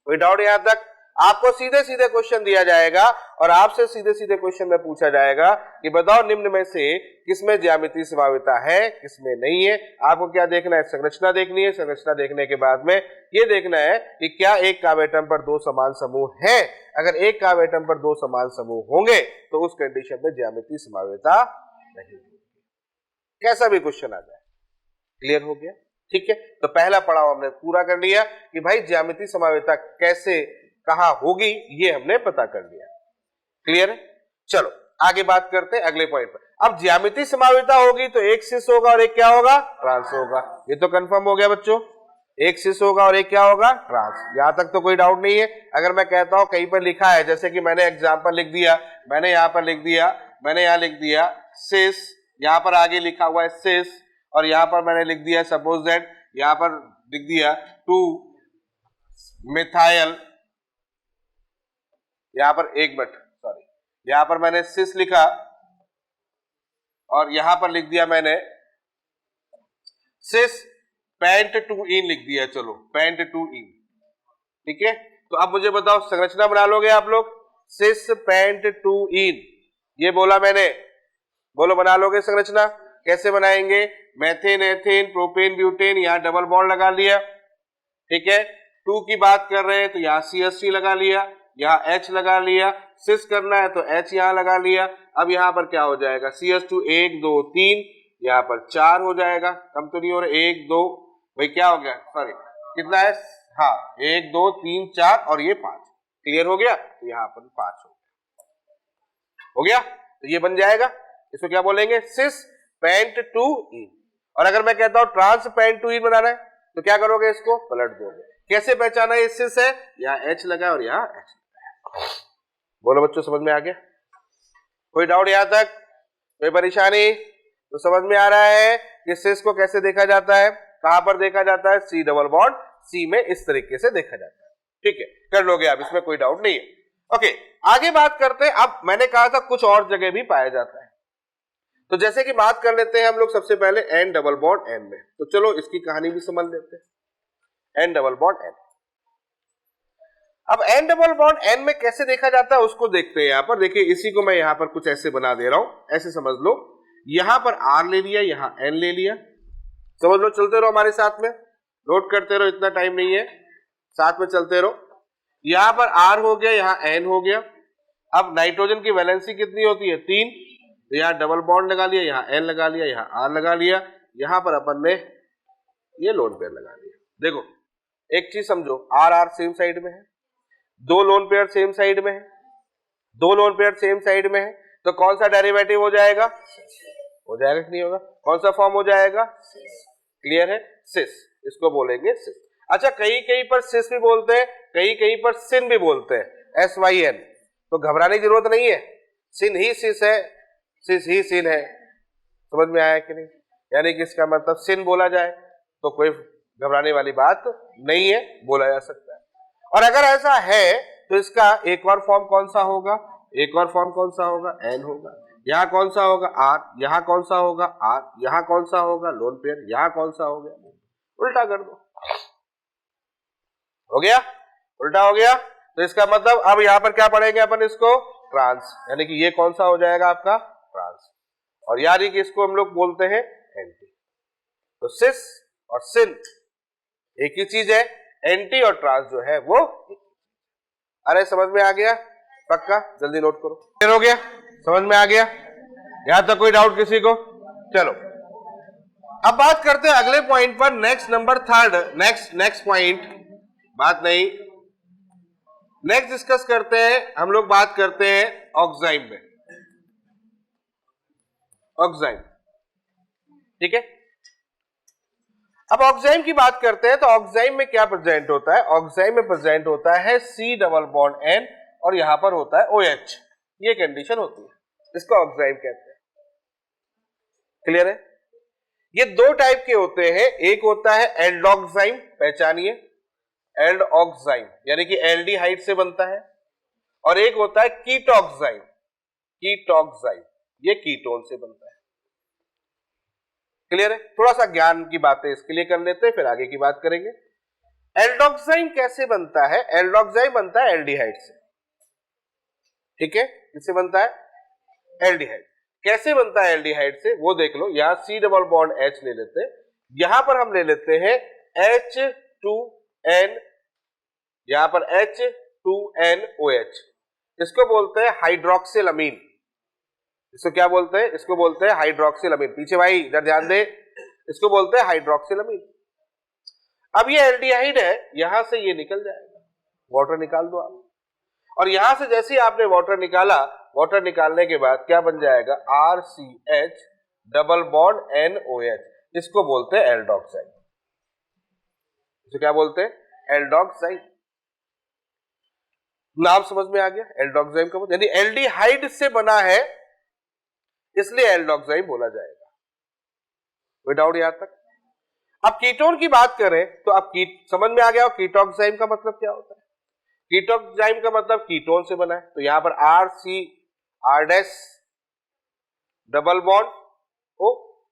कोई डाउट यहां तक? आपको सीधे सीधे क्वेश्चन दिया जाएगा और आपसे सीधे सीधे क्वेश्चन में पूछा जाएगा कि बताओ निम्न में से किसमें ज्यामितीय संभाव्यता है, किसमें नहीं है। आपको क्या देखना है? संरचना देखनी है। संरचना देखने के बाद में ये देखना है कि क्या एक कार्ब एटम पर 2 समान समूह हैं। अगर एक कार्ब एटम पर 2 समान समूह होंगे तो उस कंडीशन में ज्यामितीय संभाव्यता नहीं होगी, कैसा भी क्वेश्चन आ जाए। क्लियर हो गया? ठीक है, तो पहला पड़ाव हमने पूरा कर लिया कि भाई ज्यामितीय संभाव्यता कैसे कहां होगी, ये हमने पता कर लिया। क्लियर है? चलो आगे बात करते हैं अगले पॉइंट पर। अब ज्यामितीय संभाव्यता होगी तो एक सिस होगा और एक क्या होगा? ट्रांस होगा। ये तो कंफर्म हो गया बच्चों, एक सिस होगा और एक क्या होगा? ट्रांस। यहां तक तो कोई डाउट नहीं है। अगर मैं कहता हूं कहीं पर लिखा है, जैसे कि मैंने एग्जाम्पल लिख दिया, मैंने यहां पर लिख दिया, मैंने यहां लिख दिया सिस, यहां पर आगे लिखा हुआ है सिस, और यहां पर मैंने लिख दिया सपोज दैट, यहां पर लिख दिया 2 मिथाइल, यहां पर एक मिनट सॉरी, यहां पर मैंने सिस लिखा और यहां पर लिख दिया मैंने सिस पेंट 2 इन लिख दिया। चलो पेंट 2 इन, ठीक है। तो अब मुझे बताओ संरचना बना लोगे आप लोग? सिस पेंट 2 इन, ये बोला मैंने, बोलो बना लोगे संरचना? कैसे बनाएंगे? मेथेन, एथेन, प्रोपेन, ब्यूटेन, यहां डबल बॉन्ड लगा लिया, ठीक है। 2 की बात कर रहे हैं तो यहां CH3 लगा लिया, यहां H लगा लिया, सिस करना है तो H यहां लगा लिया। अब यहां पर क्या हो जाएगा? CH2 1 2 3, यहां पर 4 हो जाएगा, कम तो नहीं हो रहा, 1 2, भाई क्या हो गया, सॉरी कितना है, हाँ 1 2 3 4 और ये 5। क्लियर हो गया? तो यहां पर 5 हो गया, तो ये बन जाएगा। इसको क्या बोलेंगे? सिस पेंट 2 इन। और अगर मैं कहता हूं ट्रांस पेंट 2 इन बनाना है तो क्या करोगे? इसको पलट दोगे। कैसे पहचाना ये सिस है? यहां H लगा और यहां H लगा। बोलो बच्चों समझ में आ गया? कोई डाउट यहां तक? कोई परेशानी? तो समझ में आ रहा है कि सिस को कैसे देखा जाता है, कहां पर देखा जाता है? C डबल बॉन्ड C में इस तरीके से देखा जाता है। ठीक है, कर लोगे आप, इसमें कोई डाउट नहीं है। ओके, आगे बात करते हैं। अब मैंने कहा था कुछ और जगह भी पाया जाता है, तो जैसे कि बात कर लेते हैं हम लोग सबसे पहले N डबल बॉन्ड N में। तो चलो इसकी कहानी भी समझ लेते हैं। N डबल बॉन्ड N, अब N डबल बॉन्ड N में कैसे देखा जाता है उसको देखते हैं। यहां पर देखिए, इसी को मैं यहां पर कुछ ऐसे बना दे रहा हूं, ऐसे समझ लो। यहां पर R ले लिया, यहां N ले लिया, समझ लो, चलते रहो हमारे साथ में, नोट करते रहो, इतना टाइम नहीं है, साथ में चलते रहो। यहां पर R हो गया, यहां N हो गया। अब नाइट्रोजन की वैलेंसी कितनी होती है? 3, तो यहां डबल बॉन्ड लगा लिया, यहां N लगा लिया, यहां R लगा लिया, यहां पर अपन ने ये लोन पेयर लगा लिया। देखो एक चीज समझो, R सेम साइड में है, 2 लोन पेयर सेम साइड में है, 2 लोन पेयर सेम साइड में है, तो कौन सा डेरिवेटिव हो जाएगा? हो जाएगा कि नहीं होगा? कौन सा फॉर्म हो जाएगा? क्लियर है? सिस, इसको बोलेंगे सिस। अच्छा, कहीं कहीं पर सिस भी बोलते हैं, कहीं कहीं पर सिन भी बोलते हैं, SYN। तो घबराने की जरूरत नहीं है, सिन ही सिस है, सिस ही सिन है। समझ में आया कि नहीं? यानी कि इसका मतलब सिन बोला जाए तो कोई घबराने वाली बात नहीं है, बोला जा सकता है। और अगर ऐसा है तो इसका एक और फॉर्म कौन सा होगा? एक और फॉर्म कौन सा होगा? N होगा। यहां कौन सा होगा? R। यहां कौन सा होगा? R। यहां कौन सा होगा? Lone pair. यहां कौन सा हो गया? उल्टा कर दो, हो गया, उल्टा हो गया। तो इसका मतलब अब यहां पर क्या पढ़ेंगे अपन? इसको ट्रांस, यानी कि ये कौन सा हो जाएगा आपका ट्रांस, और यानी कि इसको हम लोग बोलते हैं एंटी। तो सिस और सिन एक ही चीज है, एंटी और ट्रांस जो है वो। अरे समझ में आ गया? पक्का? जल्दी नोट करो। क्लियर हो गया? समझ में आ गया? यहां तक कोई डाउट किसी को? चलो अब बात करते हैं अगले पॉइंट पर, next number third, next point, बात नहीं, नेक्स्ट डिस्कस करते हैं हम लोग, बात करते हैं ऑक्साइम में, ऑक्साइम। ठीक है, अब ऑक्साइम की बात करते हैं तो ऑक्साइम में क्या प्रेजेंट होता है? ऑक्साइम में प्रेजेंट होता है C डबल बॉन्ड N और यहां पर होता है OH, ये कंडीशन होती है, इसको ऑक्साइम कहते हैं। क्लियर है? ये दो टाइप के होते हैं, एक होता है एल्डोक्साइम, पहचानिए, एल्डोक्साइम यानी कि एल्डिहाइड से बनता है, और एक होता है कीटोक्साइम, कीटोक्साइम ये कीटोन से बनता है। क्लियर है? थोड़ा सा ज्ञान की बातें इसके लिए कर लेते हैं, फिर आगे की बात करेंगे। एल्डोक्साइम कैसे बनता है? एल्डोक्साइम बनता है एल्डिहाइड से। ठीक है, किससे बनता है? एल्डिहाइड। कैसे बनता है एल्डिहाइड से वो देख लो, यहां C डबल बॉन्ड H ले लेते हैं, यहां पर हम ले लेते हैं H2N, यहां पर H2NOH, इसको बोलते हैं हाइड्रोक्सिल अमीन। इसको क्या बोलते हैं? इसको बोलते हैं हाइड्रोक्सिल अमीन। पीछे भाई इधर ध्यान दे, इसको बोलते हैं हाइड्रोक्सिल अमीन। अब ये एल्डिहाइड है, यहां से ये निकल जाएगा, वाटर निकाल दो आप, और यहां से जैसे ही आपने वाटर निकाला, वाटर निकालने के बाद क्या बन जाएगा? RCH डबल बॉन्ड NOH, इसको बोलते हैं एल्डोक्साइड। इसको क्या बोलते हैं? एल्डोक्साइड। नाम समझ में आ गया? एल्डोक्साइड का मतलब यानी एल्डिहाइड से बना है, इसलिए एल्डोक्साइड बोला जाएगा। कोई डाउट यहां तक? अब कीटोन की बात करें तो अब समझ में आ गया कीटोक्साइड का मतलब क्या होता है? कीटोक्साइड का मतलब कीटोन से बना है, तो यहां पर R डबल बॉन्ड O,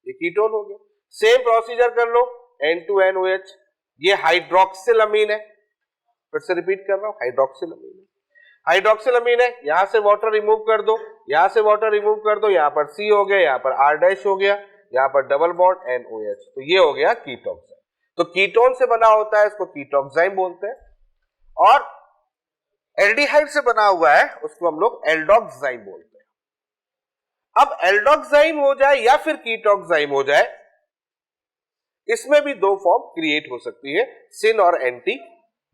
ये कीटोन हो गया। सेम प्रोसीजर कर लो, N2NOH, ये हाइड्रोक्सिल अमीन है, फिर से रिपीट कर रहा हूं, हाइड्रोक्सिल अमीन है, हाइड्रोक्सिल अमीन है, यहां से वाटर रिमूव कर दो, यहां से वाटर रिमूव कर दो, यहां पर C हो गया, यहां पर R' हो गया, यहां पर डबल बॉन्ड NOH, तो ये हो गया कीटोक्साइड। तो कीटोन से बना होता है, इसको कीटोक्साइड बोलते हैं, और एल्डिहाइड से बना हुआ है उसको हम लोग एल्डोक्साइड बोलते हैं। अब एल्डोक्साइड हो जाए या फिर कीटोक्साइड हो जाए, इसमें भी दो फॉर्म क्रिएट हो सकती है, सिन और एंटी,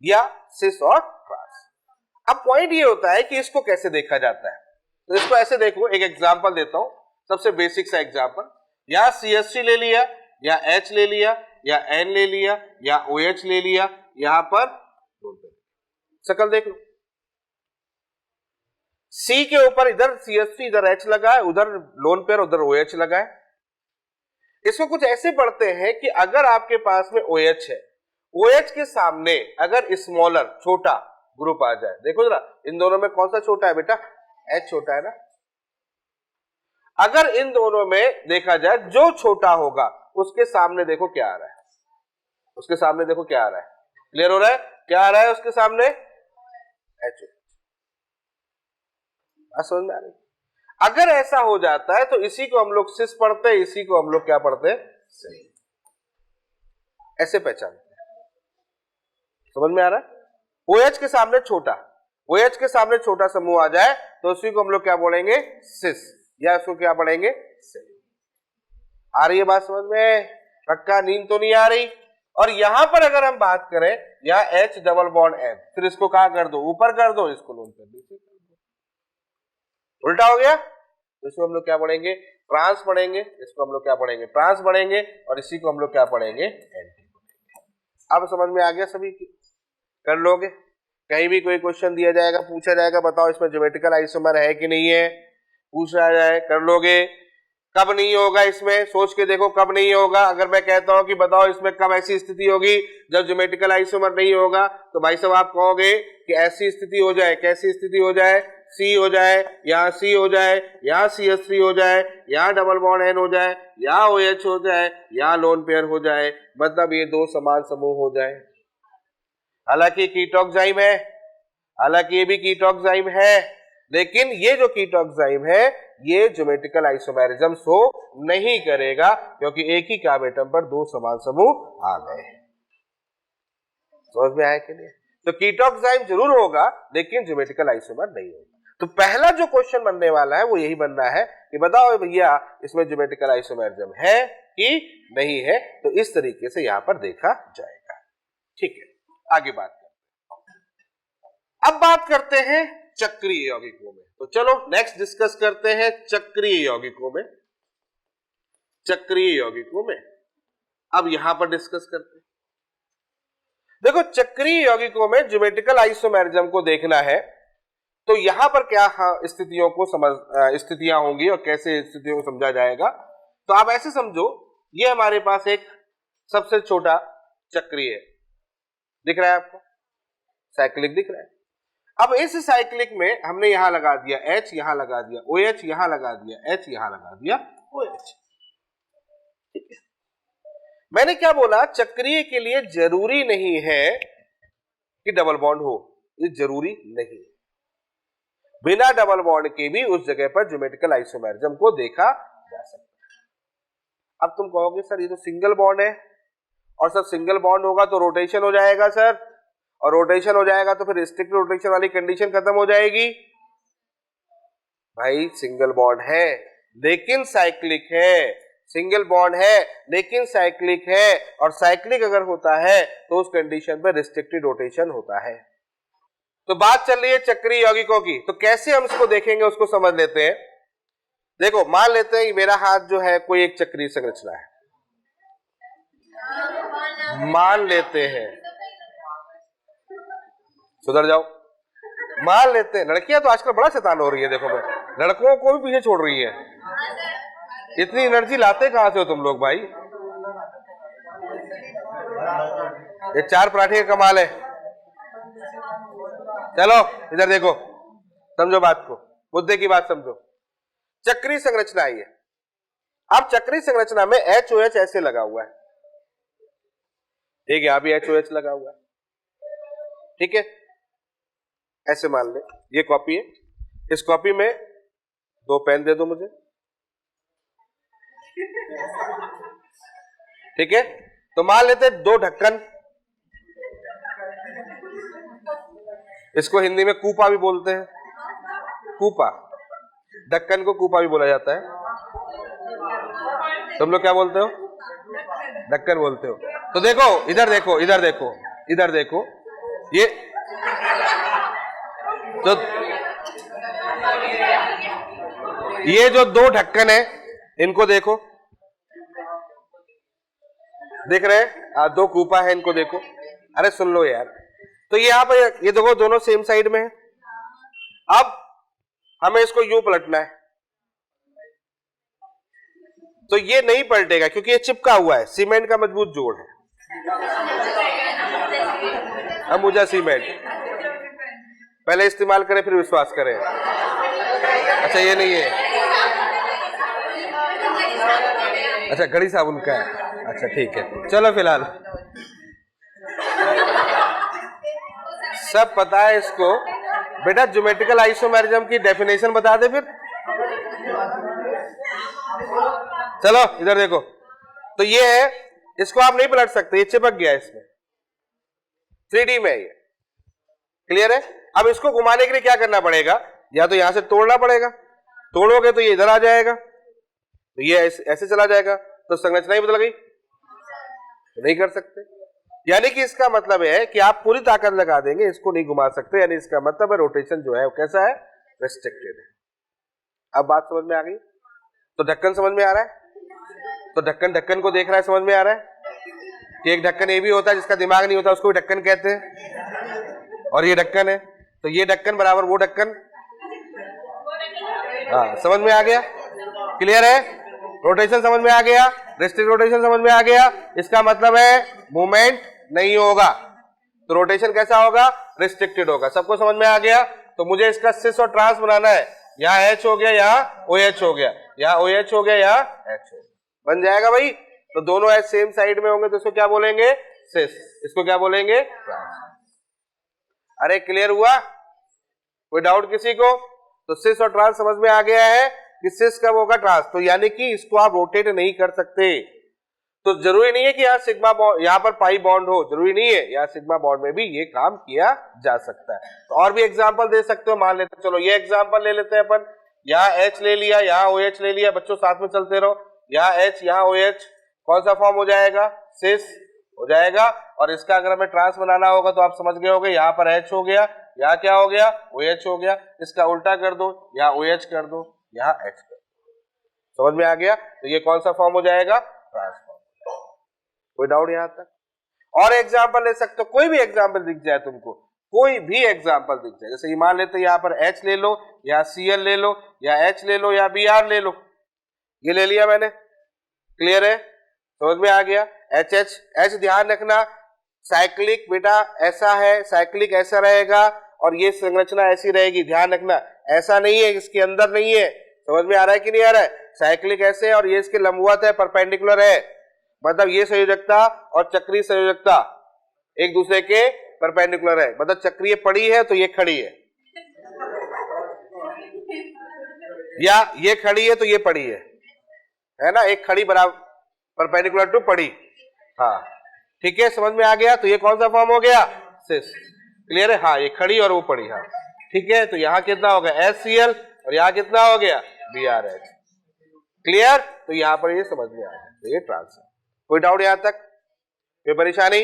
या सिस और ट्रांस। अब पॉइंट ये होता है कि इसको कैसे देखा जाता है, तो इसको ऐसे देखो, एक एग्जांपल देता हूं, सबसे बेसिक सा एग्जांपल, यहां CH3 ले लिया, या H ले लिया, या N ले लिया, या OH ले लिया, यहां पर शकल देख लो, C के ऊपर इधर CH3 इधर H लगा है, उधर लोन पेयर उधर OH लगा है। इसको कुछ ऐसे पढ़ते हैं कि अगर आपके पास में OH है, OH के सामने अगर स्मॉलर छोटा ग्रुप आ जाए, देखो जरा इन दोनों में कौन सा छोटा है बेटा? H छोटा है ना। अगर इन दोनों में देखा जाए जो छोटा होगा उसके सामने देखो क्या आ रहा है, उसके सामने देखो क्या आ रहा है, क्लियर हो रहा है? क्या आ रहा है उसके सामने? H। समझ में आ रही? अगर ऐसा हो जाता है तो इसी को हम लोग सिस पढ़ते हैं, इसी को हम लोग क्या पढ़ते हैं? सिस। ऐसे पहचानते हैं। समझ में आ रहा है? OH के सामने छोटा, OH के सामने छोटा समूह आ जाए तो उसी को हम लोग क्या बोलेंगे? सिस, या इसको क्या पढ़ेंगे? सिस। आ रही है बात समझ में? पक्का? नींद तो नहीं आ रही? और यहां पर अगर हम बात करें, यहां H डबल बॉन्ड N, फिर इसको कहां कर दो? ऊपर कर दो, इसको लोन कर दो, उल्टा हो गया, तो इसको हम लोग क्या पढ़ेंगे? ट्रांस पढ़ेंगे, इसको हम लोग क्या पढ़ेंगे? ट्रांस पढ़ेंगे, और इसी को हम लोग क्या पढ़ेंगे? एंटी पढ़ेंगे। अब समझ में आ गया सभी की? कर लोगे? कहीं भी कोई क्वेश्चन दिया जाएगा, पूछा जाएगा, बताओ इसमें ज्योमेट्रिकल आइसोमर है कि नहीं है, पूछा जाए, कर लोगे? कब नहीं होगा इसमें? सोच के देखो कब नहीं होगा। अगर मैं कहता हूं कि बताओ इसमें कब ऐसी स्थिति होगी जब ज्योमेट्रिकल आइसोमर नहीं होगा, तो भाई साहब आप कहोगे कि ऐसी स्थिति हो जाए, कैसी स्थिति हो जाए? C हो जाए, यहाँ C हो जाए, यहाँ CH3 हो जाए, यहाँ डबल बॉन्ड N हो जाए, यहाँ OH हो जाए, यहाँ लोन पेयर हो जाए, मतलब ये दो समान समूह हो जाए। हालांकि कीटोक्साइड है, हालांकि ये भी कीटोक्साइड है, लेकिन ये जो कीटोक्साइम है ये ज्योमेट्रिकल आइसोमेरिज्म शो नहीं करेगा, क्योंकि एक ही कार्ब एटम पर दो समान समूह आ गए। समझ में आया कि नहीं? तो कीटोक्साइम जरूर होगा लेकिन ज्योमेट्रिकल आइसोमर नहीं होगा। तो पहला जो क्वेश्चन बनने वाला है वो यही बनना है कि बताओ भैया इसमें ज्योमेट्रिकल आइसोमेरिज्म है कि नहीं है। तो इस तरीके से यहां पर देखा जाएगा। ठीक है, आगे बात करते हैं। अब बात करते हैं चक्रीय यौगिकों में। तो चलो नेक्स्ट डिस्कस करते हैं चक्रीय यौगिकों में। चक्रीय यौगिकों में अब यहां पर डिस्कस करते हैं। देखो चक्रीय यौगिकों में ज्योमेट्रिकल आइसोमेरिज्म को देखना है तो यहां पर क्या स्थितियों को स्थितियां होंगी और कैसे स्थितियों को समझा जाएगा। तो आप ऐसे समझो, ये हमारे पास एक सबसे छोटा चक्रीय है, दिख रहा है आपको, साइक्लिक दिख रहा है। अब इस साइक्लिक में हमने यहां लगा दिया H, यहां लगा दिया OH, यहां लगा दिया H, यहां लगा दिया OH। ठीक है, मैंने क्या बोला, चक्रीय के लिए जरूरी नहीं है कि डबल बॉन्ड हो, ये जरूरी नहीं। बिना डबल बॉन्ड के भी उस जगह पर ज्योमेट्रिकल आइसोमेरिज्म को देखा जा सकता है। अब तुम कहोगे सर ये तो सिंगल बॉन्ड है, और सर सिंगल बॉन्ड होगा तो रोटेशन हो जाएगा सर, और रोटेशन हो जाएगा तो फिर स्ट्रिक्ट रोटेशन वाली कंडीशन खत्म हो जाएगी। भाई सिंगल बॉन्ड है लेकिन साइक्लिक है, सिंगल बॉन्ड है लेकिन साइक्लिक है, और साइक्लिक अगर होता है तो उस कंडीशन पर रिस्ट्रिक्टेड रोटेशन होता है। तो बात चल रही है चक्रीय यौगिकों की, तो कैसे हम इसको देखेंगे उसको समझ लेते हैं। देखो मान लेते हैं मेरा हाथ जो है कोई एक चक्रीय संरचना है, मान लेते हैं, सुधर जाओ, मान लेते हैं, लड़कियां तो आजकल बड़ा शैतान हो रही है, देखो मैं लड़कों को भी पीछे छोड़ रही है। इतनी एनर्जी लाते कहां से हो तुम लोग भाई? ये 4 पराठे का कमाल है। चलो इधर देखो, समझो बात को, मुद्दे की बात समझो। चक्रीय संरचना आई है, अब चक्रीय संरचना में HOH ऐसे लगा हुआ है, ठीक है, यहां भी HOH लगा हुआ है, ठीक है, ऐसे मान ले ये कॉपी है, इस कॉपी में 2 पेन दे दो मुझे, ठीक है। तो मान लेते 2 ढक्कन, इसको हिंदी में कूपा भी बोलते हैं, कूपा, ढक्कन को कूपा भी बोला जाता है। तुम लोग क्या बोलते हो? ढक्कन बोलते हो। तो देखो इधर देखो, इधर देखो, इधर देखो, ये जो 2 ढक्कन है इनको देखो, देख रहे हैं? 2 कूपा है, इनको देखो। अरे सुन लो यार, तो यहाँ पर ये देखो दोनों सेम साइड में है। अब हमें इसको यूं पलटना है, तो ये नहीं पलटेगा क्योंकि ये चिपका हुआ है, सीमेंट का मजबूत जोड़ है, अंबुजा सीमेंट। पहले इस्तेमाल करें फिर विश्वास करें। अच्छा ये नहीं है, अच्छा घड़ी साबुन का है, अच्छा ठीक है, चलो फिलहाल सब पता है इसको। बेटा ज्योमेट्रिकल आइसोमेरिज्म की डेफिनेशन बता दे फिर। चलो इधर देखो, तो ये है, इसको आप नहीं पलट सकते, ये चिपक गया इसमें, 3D में ये, क्लियर है। अब इसको घुमाने के लिए क्या करना पड़ेगा, या तो यहां से तोड़ना पड़ेगा, तोड़ोगे तो ये इधर आ जाएगा, तो ये ऐसे चला जाएगा, तो संरचना ही बदल गई, तो नहीं कर सकते। यानी कि इसका मतलब है कि आप पूरी ताकत लगा देंगे, इसको नहीं घुमा सकते, यानी इसका मतलब है रोटेशन जो है वो कैसा है, रेस्ट्रिक्टेड है। अब बात समझ में आ गई। तो ढक्कन समझ में आ रहा है, तो ढक्कन को देख रहा है, समझ में आ रहा है कि एक ढक्कन ये भी होता है जिसका दिमाग नहीं होता, उसको भी ढक्कन कहते हैं, और ये ढक्कन है, तो ये ढक्कन बराबर वो ढक्कन। हाँ समझ में आ गया, क्लियर है। रोटेशन समझ में आ गया, रेस्ट्रिक्ट रोटेशन समझ में आ गया, इसका मतलब है मूवमेंट नहीं होगा, तो रोटेशन कैसा होगा, रिस्ट्रिक्टेड होगा। सबको समझ में आ गया। तो मुझे इसका सिस और ट्रांस बनाना है, यहाँ H हो गया, यहाँ OH हो गया, यहाँ OH हो गया, यहाँ H हो गया, बन जाएगा भाई। तो दोनों H सेम साइड में होंगे तो इसको क्या बोलेंगे, सिस, इसको क्या बोलेंगे, ट्रांस। अरे क्लियर हुआ, कोई डाउट किसी को? तो सिस और ट्रांस समझ में आ गया है कि सिस कब होगा, ट्रांस। तो यानी कि इसको आप रोटेट नहीं कर सकते। तो जरूरी नहीं है कि यहाँ सिग्मा बॉन्ड, यहाँ पर पाई बॉन्ड हो, जरूरी नहीं है। यहाँ सिग्मा बॉन्ड में भी ये काम किया जा सकता है। तो और भी एग्जांपल दे सकते हो, मान लेते, चलो ये एग्जांपल ले लेते हैं अपन। यहाँ H ले लिया, यहाँ OH ले लिया, बच्चों साथ में चलते रहो। यहाँ H, यहाँ OH, कौन सा फॉर्म हो जाएगा, सिस हो जाएगा। और इसका अगर हमें ट्रांस बनाना होगा तो आप समझ गए होंगे, यहाँ पर H हो गया, यहाँ क्या हो गया, OH हो गया। इसका उल्टा कर दो, यहाँ OH कर दो, यहाँ H कर दो। समझ में आ गया? तो ये कौन सा फॉर्म हो जाएगा, ट्रांस फॉर्म। कोई डाउट यहाँ तक? और एग्जाम्पल ले सकते हो, कोई भी एग्जाम्पल दिख जाए तुमको, कोई भी एग्जाम्पल दिख जाए। जैसे मान लेते यहाँ पर H ले लो, या Cl ले लो, या H ले लो, या Br ले लो। ये ले लिया मैंने, क्लियर है, समझ में आ गया। H ध्यान रखना, साइक्लिक बेटा ऐसा है, साइक्लिक ऐसा रहेगा, और ये संरचना ऐसी रहेगी, ध्यान रखना। ऐसा नहीं है, इसके अंदर नहीं है। समझ में आ रहा है कि नहीं आ रहा है? साइक्लिक ऐसे है, और ये इसके लंबवत है, परपेंडिकुलर है। मतलब ये संयोजकता और चक्रीय संयोजकता एक दूसरे के परपेंडिकुलर है। मतलब चक्रीय पड़ी है तो ये खड़ी है, या ये खड़ी है तो ये पड़ी है ना, एक खड़ी बराबर परपेंडिकुलर टू पड़ी। हाँ ठीक है, समझ में आ गया। तो ये कौन सा फॉर्म हो गया, सिस। क्लियर है? हाँ, ये खड़ी और वो पड़ी। हाँ ठीक है, तो यहाँ कितना हो गया, HCl, और यहाँ कितना हो गया, BrH। क्लियर? तो यहाँ पर ये समझ में आ गया, तो ये ट्रांस है। कोई डाउट यहाँ तक? कोई परेशानी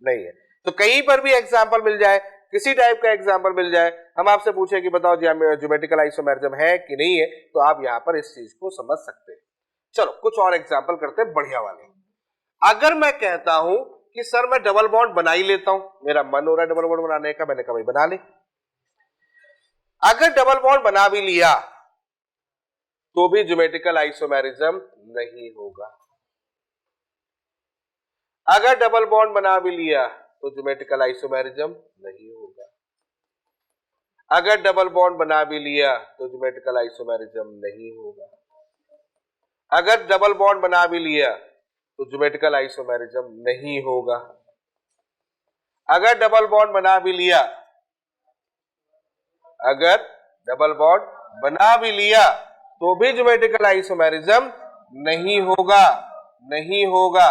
नहीं है? तो कहीं पर भी एग्जाम्पल मिल जाए, किसी टाइप का एग्जाम्पल मिल जाए, हम आपसे पूछे कि बताओ ज्योमेट्रिकल आइसोमेरिज्म है कि नहीं है, तो आप यहाँ पर इस चीज को समझ सकते हैं। चलो कुछ और एग्जाम्पल करते हैं बढ़िया वाले। अगर मैं कहता हूं कि सर मैं डबल बॉन्ड बना ही लेता हूं, मेरा मन हो रहा है डबल बॉन्ड बनाने का, मैंने कहा भाई बना ले। अगर डबल बॉन्ड बना भी लिया तो भी ज्योमेट्रिकल आइसोमेरिज्म नहीं होगा। अगर डबल बॉन्ड बना भी लिया तो ज्योमेट्रिकल आइसोमेरिज्म नहीं होगा। अगर डबल बॉन्ड बना भी लिया तो ज्योमेट्रिकल आइसोमेरिज्म नहीं होगा। अगर डबल बॉन्ड बना भी लिया तो ज्योमेट्रिकल आइसोमेरिज्म नहीं होगा। अगर डबल बॉन्ड बना भी लिया, अगर डबल बॉन्ड बना भी लिया तो भी ज्योमेट्रिकल आइसोमेरिज्म नहीं होगा, नहीं होगा।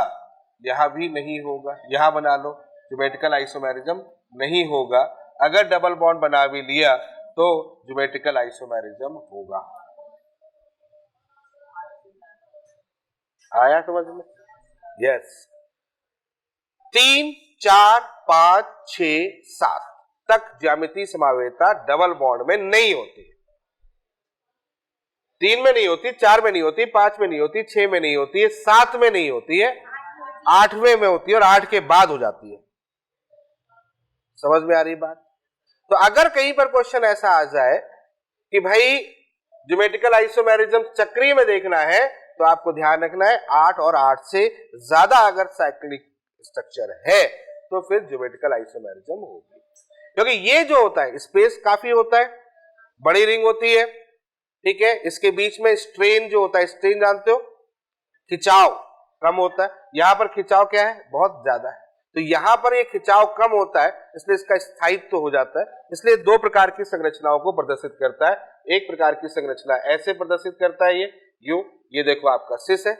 यहां भी नहीं होगा, यहां बना लो, ज्योमेट्रिकल आइसोमेरिज्म नहीं होगा। अगर डबल बॉन्ड बना भी लिया तो ज्योमेट्रिकल आइसोमेरिज्म होगा। आया समझ में? यस। 3, 4, 5, 6, 7 तक ज्यामितीय समवेतता डबल बॉन्ड में नहीं होती। 3 में नहीं होती, 4 में नहीं होती, 5 में नहीं होती, 6 में नहीं होती है, 7 में नहीं होती है, 8वें में होती है, और 8 के बाद हो जाती है। समझ में आ रही बात? तो अगर कहीं पर क्वेश्चन ऐसा आ जाए कि भाई ज्योमेट्रिकल आइसोमेरिज्म चक्रीय में देखना है, तो आपको ध्यान रखना है 8 और 8 से ज्यादा अगर साइक्लिक स्ट्रक्चर है तो फिर ज्योमेट्रिकल आइसोमेरिज्म होगी। क्योंकि ये जो होता है स्पेस काफी होता है, बड़ी रिंग होती है, ठीक है, इसके बीच में स्ट्रेन जो होता है, स्ट्रेन जानते हो, खिंचाव कम होता है। यहां पर खिंचाव क्या है, बहुत ज्यादा है। तो यहां पर ये खिंचाव कम होता है, इसलिए इसका स्थायित्व तो हो जाता है। इसलिए दो प्रकार की संरचनाओं को प्रदर्शित करता है। एक प्रकार की संरचना ऐसे प्रदर्शित करता है, ये देखो आपका सिस है,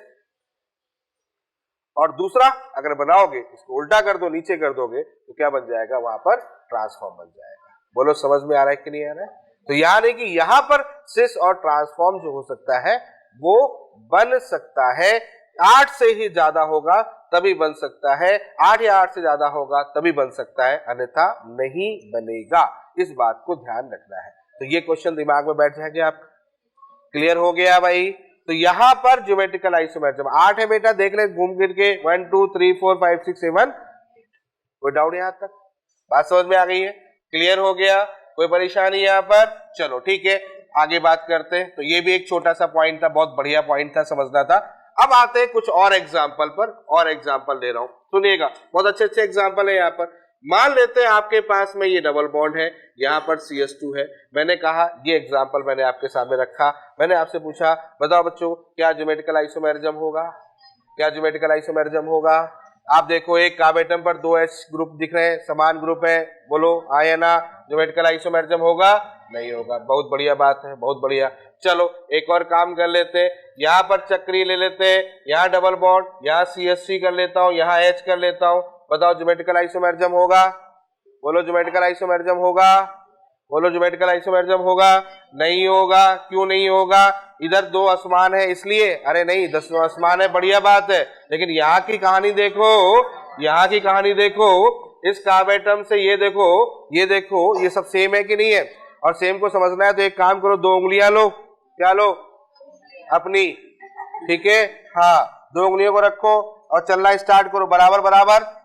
और दूसरा अगर बनाओगे इसको उल्टा कर दो, नीचे कर दोगे, तो क्या बन जाएगा, वहां पर ट्रांसफॉर्म बन जाएगा। बोलो समझ में आ रहा है कि नहीं आ रहा है? तो यहां नहीं कि यहां पर सिस और ट्रांसफॉर्म जो हो सकता है वो बन सकता है, 8 से ही ज्यादा होगा तभी बन सकता है, 8 या 8 से ज्यादा होगा तभी बन सकता है, अन्यथा नहीं बनेगा। इस बात को ध्यान रखना है। तो ये क्वेश्चन दिमाग में बैठ जाएगा आपका। क्लियर हो गया भाई? तो यहां पर ज्योमेट्रिकल आइसोमेरिज्म 8 है बेटा, देख ले घूम फिर के 1 2 3 4 5 6 7। कोई डाउट यहां तक? बात समझ में आ गई है? क्लियर हो गया? कोई परेशानी यहां पर? चलो ठीक है, आगे बात करते हैं। तो ये भी एक छोटा सा पॉइंट था, बहुत बढ़िया पॉइंट था, समझना था। अब आते हैं कुछ और एग्जाम्पल पर, और एग्जाम्पल दे रहा हूं, सुनिएगा, बहुत अच्छे अच्छे एग्जाम्पल है यहाँ पर। मान लेते हैं आपके पास में ये डबल बॉन्ड है, यहाँ पर CH2 है। मैंने कहा ये एग्जाम्पल मैंने आपके सामने रखा, मैंने आपसे पूछा बताओ बच्चों क्या ज्योमेट्रिकल आइसोमेरिज्म होगा, क्या ज्योमेट्रिकल आइसोमेरिज्म होगा? आप देखो एक कार्ब एटम पर 2 H ग्रुप दिख रहे हैं, समान ग्रुप है, बोलो हाँ या ना, ज्योमेट्रिकल आइसोमेरिज्म होगा? नहीं होगा। बहुत बढ़िया बात है, बहुत बढ़िया। चलो एक और काम कर लेते हैं, यहाँ पर चक्री ले लेते हैं, यहाँ डबल बॉन्ड, यहाँ CH3 कर लेता हूँ, यहाँ H कर लेता हूँ। बताओ ज्योमेट्रिकल आइसोमेरिज्म होगा? बोलो ज्योमेट्रिकल आइसोमेरिज्म होगा? बोलो ज्योमेट्रिकल आइसोमेरिज्म होगा? नहीं होगा। क्यों नहीं होगा? इधर दो आसमान है इसलिए। अरे नहीं, 10 आसमान है, बढ़िया बात है, लेकिन यहाँ की कहानी देखो, यहाँ की कहानी देखो। इस कार्बेटम से ये देखो, ये देखो, ये सब सेम है कि नहीं है? और सेम को समझना है तो एक काम करो, 2 उंगलियां लो। क्या लो? अपनी। ठीक है, हाँ, 2 उंगलियों को रखो और चलना स्टार्ट करो, बराबर बराबर।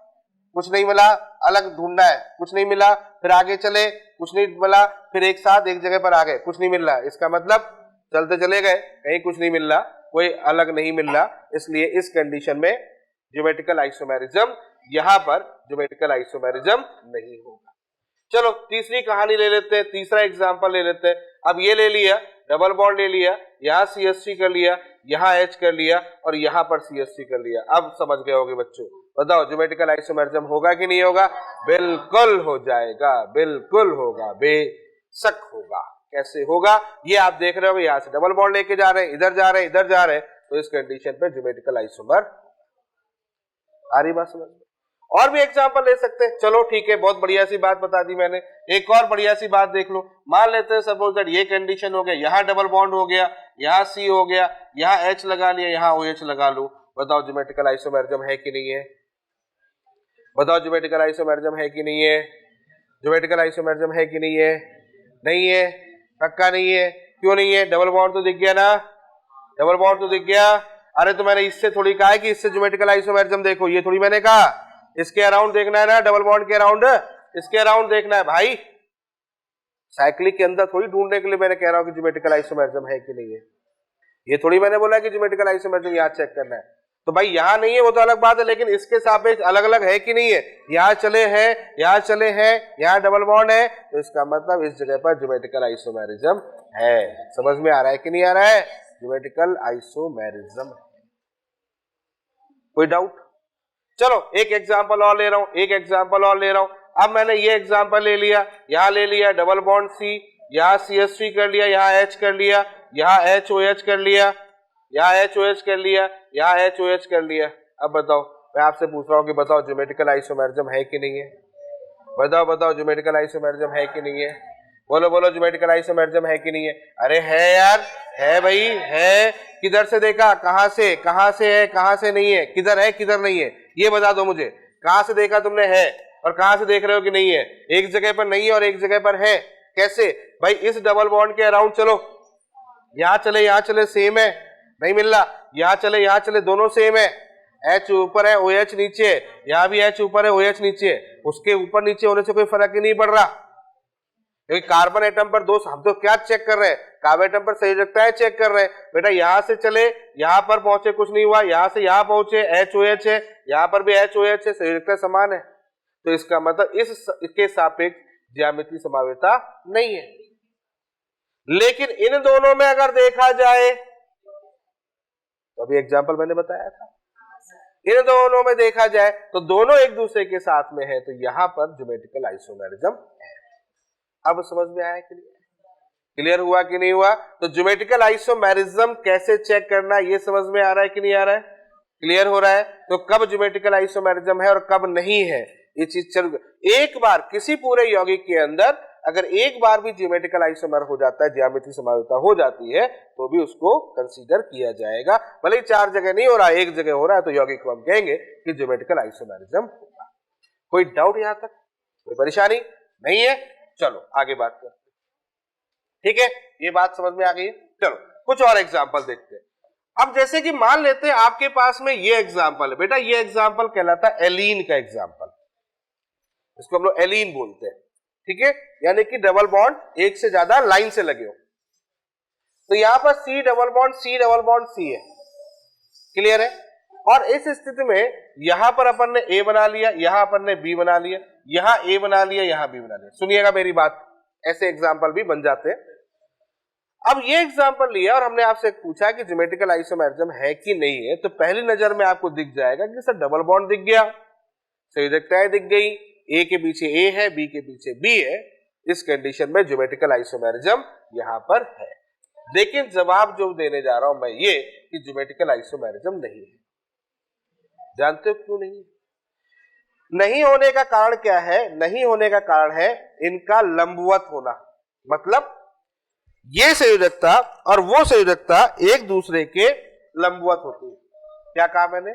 कुछ नहीं मिला, अलग ढूंढना है, कुछ नहीं मिला, फिर आगे चले, कुछ नहीं मिला, फिर एक साथ एक जगह पर आ गए, कुछ नहीं मिल रहा। इसका मतलब चलते चले गए, कहीं कुछ नहीं मिल रहा, कोई अलग नहीं मिल रहा, इसलिए इस कंडीशन में ज्योमेट्रिकल आइसोमेरिज्म, यहां पर ज्योमेट्रिकल आइसोमेरिज्म नहीं होगा। चलो तीसरी कहानी ले लेते हैं, तीसरा एग्जांपल ले लेते हैं। अब ये ले लिया, डबल बॉन्ड ले लिया, यहाँ CH3 कर लिया, यहाँ H कर लिया और यहाँ पर CH3 कर लिया। अब समझ गए होगे बच्चों? बताओ ज्योमेट्रिकल आइसोमेरिज्म होगा कि नहीं होगा? बिल्कुल हो जाएगा, बिल्कुल होगा, बेशक होगा। कैसे होगा? ये आप देख रहे हो, यहाँ से डबल बॉन्ड लेके जा रहे हैं, इधर जा रहे हैं, इधर जा रहे हैं, तो इस कंडीशन पे ज्योमेट्रिकल आइसोमर आ रही बात समझ में? और भी एग्जांपल ले सकते हैं। चलो ठीक है, बहुत बढ़िया सी बात बता दी मैंने। एक और बढ़िया सी बात देख लो। मान लेते हैं सपोज दैट ये कंडीशन हो गया, यहाँ डबल बॉन्ड हो गया, यहाँ C हो गया, यहाँ H लगा लिया, यहाँ OH लगा लो। बताओ ज्योमेट्रिकल आइसोमेरिज्म है कि नहीं है? बताओ ज्योमेट्रिकल आइसोमेरिज्म है कि नहीं है? ज्योमेट्रिकल आइसोमेरिज्म है कि नहीं है? नहीं है, पक्का नहीं है। क्यों नहीं है? डबल बॉन्ड तो दिख गया ना, डबल बॉन्ड तो दिख गया। अरे तो मैंने इससे थोड़ी कहा है कि इससे ज्योमेट्रिकल आइसोमेरिज्म देखो, ये थोड़ी मैंने कहा। इसके अराउंड देखना है ना, डबल बॉन्ड के अराउंड, इसके अराउंड देखना है भाई। साइक्लिक के अंदर थोड़ी ढूंढने के लिए मैंने कह रहा हूं कि ज्योमेट्रिकल आइसोमेरिज्म है कि नहीं है। ये थोड़ी मैंने बोला कि ज्योमेट्रिकल आइसोमेरिज्म यहाँ चेक करना है। तो भाई यहाँ नहीं है वो तो अलग बात है, लेकिन इसके सापेक्ष अलग अलग है कि नहीं है? यहाँ चले हैं, यहाँ चले हैं, यहाँ डबल बॉन्ड है, तो इसका मतलब इस जगह पर ज्योमेट्रिकल आइसोमेरिज्म है। समझ में आ रहा है कि नहीं आ रहा है? Geometrical isomerism. कोई डाउट? चलो एक एग्जांपल और ले रहा हूं, एक एग्जांपल और ले रहा हूं। अब मैंने ये एग्जांपल ले लिया, यहाँ ले लिया डबल बॉन्ड C, यहाँ CH3 कर लिया, यहाँ H कर लिया, यहाँ HOH कर लिया, यहाँ HOH कर लिया, यहाँ HOH कर लिया। अब बताओ, मैं आपसे पूछ रहा हूँ कि बताओ ज्योमेट्रिकल आइसोमेरिज्म है कि नहीं है? बताओ बताओ ज्योमेट्रिकल आइसोमेरिज्म है कि नहीं है? बोलो बोलो ज्योमेट्रिकल आइसोमेरिज्म है कि नहीं है? अरे है यार, है भाई, है। किधर से देखा? कहां से? कहां से है, कहां से नहीं है? किधर है, किधर नहीं है? ये बता दो मुझे। कहां से देखा तुमने है और कहां से देख रहे हो कि नहीं है? एक जगह पर नहीं है और एक जगह पर है। कैसे भाई? इस डबल बॉन्ड के अराउंड चलो, यहाँ चले, यहाँ चले, सेम है, नहीं मिल रहा। यहाँ चले, यहाँ चले, दोनों सेम है। H ऊपर है, OH नीचे है, यहाँ भी H ऊपर है, OH नीचे है। उसके ऊपर नीचे होने से कोई फर्क ही नहीं पड़ रहा, क्योंकि कार्बन एटम पर दोस्त हम तो क्या चेक कर रहे हैं? कार्बन एटम पर सही रखता है, चेक कर रहे हैं। बेटा यहाँ से चले, यहाँ पर पहुंचे, कुछ नहीं हुआ, यहाँ से यहाँ पहुंचे, HOH है, यहाँ पर भी HOH है, सही रखता है, समान है। तो इसका मतलब इसके सापेक्ष ज्यामितीय समावेता नहीं है। लेकिन इन दोनों में अगर देखा जाए, तो अभी एग्जाम्पल मैंने बताया था, इन दोनों में देखा जाए तो दोनों एक दूसरे के साथ में है, तो यहां पर ज्योमेट्रिकल आइसोमेरिज्म है। अब समझ में आया कि नहीं? क्लियर हुआ कि नहीं हुआ? तो ज्योमेट्रिकल आइसोमेरिज्म कैसे चेक करना, ये समझ में आ रहा है कि नहीं आ रहा है? क्लियर हो रहा है? तो कब ज्योमेट्रिकल आइसोमेरिज्म है और कब नहीं है, ये चीज चल। एक बार किसी पूरे यौगिक के अंदर अगर एक बार भी ज्योमेट्रिकल आइसोमर हो जाता है, ज्यामितीय समावेता हो जाती है, तो भी उसको कंसीडर किया जाएगा। भले ही 4 जगह नहीं हो रहा है, एक जगह हो रहा है, तो यौगिक को हम कहेंगे कि ज्योमेट्रिकल आइसोमेरिज्म होगा। कोई डाउट यहां तक? कोई परेशानी नहीं है? चलो आगे बात करते हैं। ठीक है, ये बात समझ में आ गई है। चलो कुछ और एग्जाम्पल देखते हैं। अब जैसे कि मान लेते हैं आपके पास में ये एग्जाम्पल है। बेटा ये एग्जाम्पल कहलाता है एलीन का एग्जाम्पल, इसको हम लोग एलीन बोलते हैं। ठीक है, यानी कि डबल बॉन्ड एक से ज्यादा लाइन से लगे हो। तो यहां पर C डबल बॉन्ड C है। क्लियर है? और इस स्थिति में यहां पर अपन ने A बना लिया, यहां अपन ने B बना लिया, यहां A बना लिया, यहां B बना लिया। सुनिएगा मेरी बात, ऐसे एग्जाम्पल भी बन जाते हैं। अब ये एग्जाम्पल लिया और हमने आपसे पूछा कि ज्योमेट्रिकल आइसोमेरिज्म है कि नहीं है, तो पहली नजर में आपको दिख जाएगा कि सर डबल बॉन्ड दिख गया, सही दिखता है, दिख गई। ए के पीछे ए है, बी के पीछे बी है, इस कंडीशन में ज्योमेट्रिकल आइसोमेरिज्म यहां पर है। लेकिन जवाब जो देने जा रहा हूं मैं ये कि ज्योमेट्रिकल आइसोमेरिज्म नहीं है। जानते हो क्यों नहीं? नहीं होने का कारण क्या है? नहीं होने का कारण है इनका लंबवत होना। मतलब ये संयोजकता और वो संयोजकता एक दूसरे के लंबवत होती है। क्या कहा मैंने?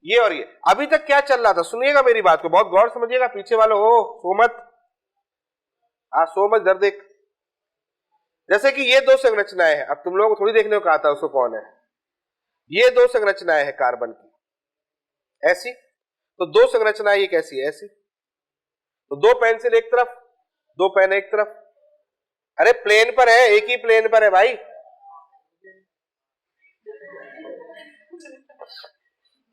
ये और ये। अभी तक क्या चल रहा था, सुनिएगा मेरी बात को, बहुत गौर समझिएगा। पीछे वालों हो सोमत, सोमत इधर देख। जैसे कि ये दो संरचनाएं हैं, अब तुम लोगों को थोड़ी देखने को कहा था उसको कौन है। ये दो संरचनाएं हैं कार्बन की, ऐसी। तो दो संरचनाएं ये कैसी है? ऐसी। तो दो पेंसिल एक तरफ, दो पेन एक तरफ। अरे प्लेन पर है, एक ही प्लेन पर है भाई।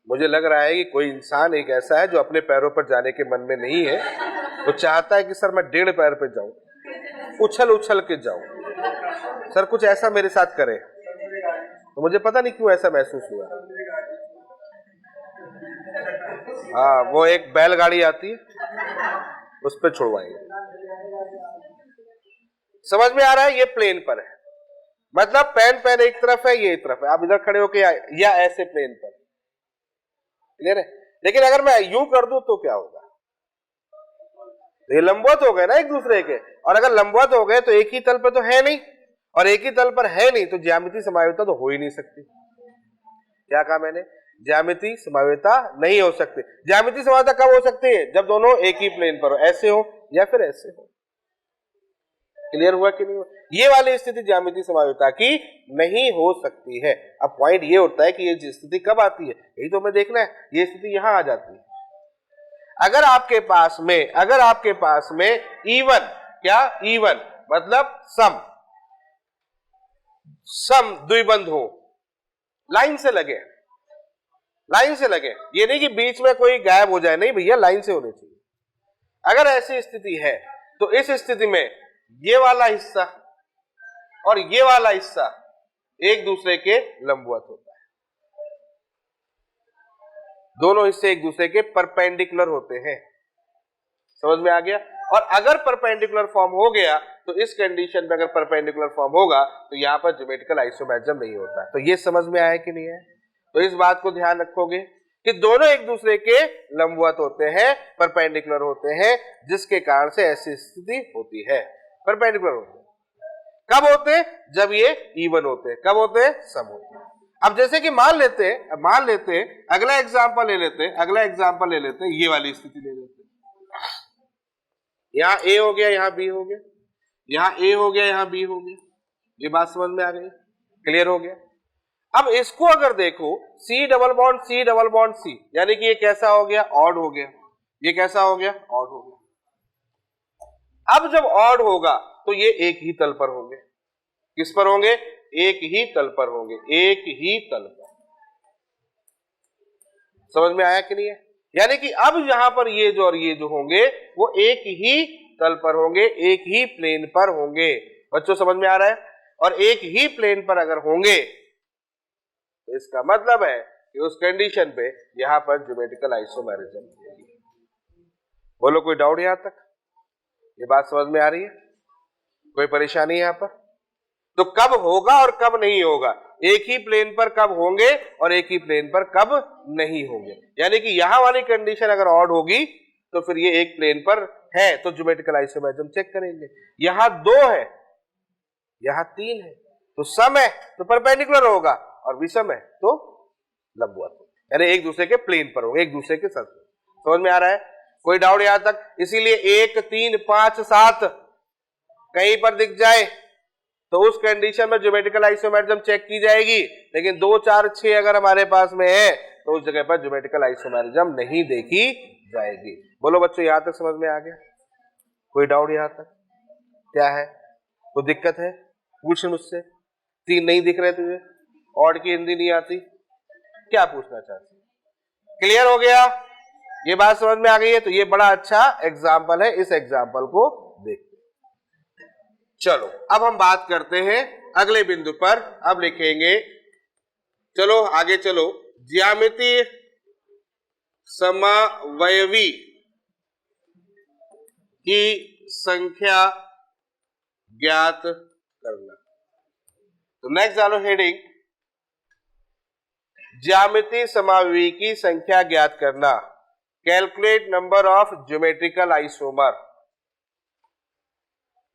मुझे लग रहा है कि कोई इंसान एक ऐसा है जो अपने पैरों पर जाने के मन में नहीं है, वो चाहता है कि सर मैं 1.5 पैर पे जाऊं, उछल उछल के जाऊं, सर कुछ ऐसा मेरे साथ करे। तो मुझे पता नहीं क्यों ऐसा महसूस हुआ। हाँ, वो एक बैलगाड़ी आती है, उस पर छुड़वाएंगे। समझ में आ रहा है? ये प्लेन पर है, मतलब पेन पेन एक तरफ है, ये एक तरफ है। आप इधर खड़े होके या ऐसे प्लेन पर, क्लियर है? लेकिन अगर मैं यूं कर दूं तो क्या होगा? ये लंबवत हो गए ना एक दूसरे के, और अगर लंबवत हो गए तो एक ही तल पर तो है नहीं, और एक ही तल पर है नहीं तो ज्यामितीय समायोजिता तो हो ही नहीं सकती। क्या कहा मैंने? ज्यामितीय समायोजिता नहीं हो सकती। ज्यामितीय समायोजिता कब हो सकती है? जब दोनों एक ही प्लेन पर हो, ऐसे हो या फिर ऐसे हो। क्लियर हुआ कि नहीं हुआ? ये वाली स्थिति ज्यामितीय समायोजिता की नहीं हो सकती है। अब पॉइंट ये होता है कि ये स्थिति कब आती है, यही तो हमें देखना है। ये स्थिति यहां आ जाती है अगर आपके पास में इवन, क्या इवन मतलब सम द्विबंध हो, लाइन से लगे, ये नहीं कि बीच में कोई गायब हो जाए, नहीं भैया, लाइन से होने चाहिए। अगर ऐसी स्थिति है तो इस स्थिति में ये वाला हिस्सा और ये वाला हिस्सा एक दूसरे के लंबवत होता है। दोनों हिस्से एक दूसरे के परपेंडिकुलर होते हैं। समझ में आ गया? और अगर परपेंडिकुलर फॉर्म हो गया तो इस कंडीशन में अगर परपेंडिकुलर फॉर्म होगा तो यहां पर ज्योमेट्रिकल आइसोमेरिज्म नहीं होता। तो ये समझ में आया कि नहीं है? तो इस बात को ध्यान रखोगे कि दोनों एक दूसरे के लंबवत होते हैं, परपेंडिकुलर होते हैं, जिसके कारण से ऐसी स्थिति होती है। परपेंडिकुलर होते हैं कब होते हैं? जब ये इवन होते हैं। कब होते हैं? सम होते हैं। अब जैसे कि मान लेते हैं, अगला एग्जांपल ले लेते हैं, ये वाली स्थिति ले लेते हैं। यहां ए हो गया, यहां बी हो गया, यहां ए हो गया, यहां बी हो गया। ये बात समझ में आ गई? क्लियर हो गया? अब इसको अगर देखो, C डबल बॉन्ड C, यानी कि ये कैसा हो गया? ऑड हो गया। ये कैसा हो गया? ऑड हो गया। अब जब ऑड होगा तो ये एक ही तल पर होंगे। किस पर होंगे? एक ही तल पर होंगे, एक ही तल पर। समझ में आया कि नहीं है? यानी कि अब यहां पर ये जो और ये जो होंगे वो एक ही तल पर होंगे, एक ही प्लेन पर होंगे। बच्चों समझ में आ रहा है? और एक ही प्लेन पर अगर होंगे तो इसका मतलब है कि उस कंडीशन पे यहां पर ज्योमेट्रिकल आइसोमेरिज्म होगी। बोलो, कोई डाउट यहां तक? ये बात समझ में आ रही है? कोई परेशानी यहां पर? तो कब होगा और कब नहीं होगा, एक ही प्लेन पर कब होंगे और एक ही प्लेन पर कब नहीं होंगे। यानी कि यहां वाली कंडीशन अगर ऑड होगी तो फिर ये एक प्लेन पर है तो ज्योमेट्रिकल आइसोमेरिज्म चेक करेंगे। यहां 2 है, यहां 3 है, तो सम है तो परपेंडिकुलर होगा, और विषम है तो लंबवत, यानी एक दूसरे के प्लेन पर होंगे, एक दूसरे के साथ। समझ में आ रहा है? कोई डाउट यहां तक? इसीलिए 1, 3, 5, 7 कहीं पर दिख जाए तो उस कंडीशन में ज्योमेट्रिकल आइसोमेरिज्म चेक की जाएगी। लेकिन 2, 4, 6 अगर हमारे पास में है तो उस जगह पर ज्योमेट्रिकल आइसोमेरिज्म नहीं देखी जाएगी। बोलो बच्चों, यहां तक समझ में आ गया? कोई डाउट यहां तक? क्या है? कोई दिक्कत है? पूछ मुझसे। 3 नहीं दिख रहे तुझे? ऑड की हिंदी नहीं आती? क्या पूछना चाहते? क्लियर हो गया? ये बात समझ में आ गई है? तो ये बड़ा अच्छा एग्जाम्पल है, इस एग्जाम्पल को देखते। चलो अब हम बात करते हैं अगले बिंदु पर। अब लिखेंगे, चलो आगे चलो, ज्यामितीय समावयवी की संख्या ज्ञात करना। तो नेक्स्ट डालो हेडिंग, ज्यामितीय समावयवी की संख्या ज्ञात करना। Calculate number of geometrical isomer.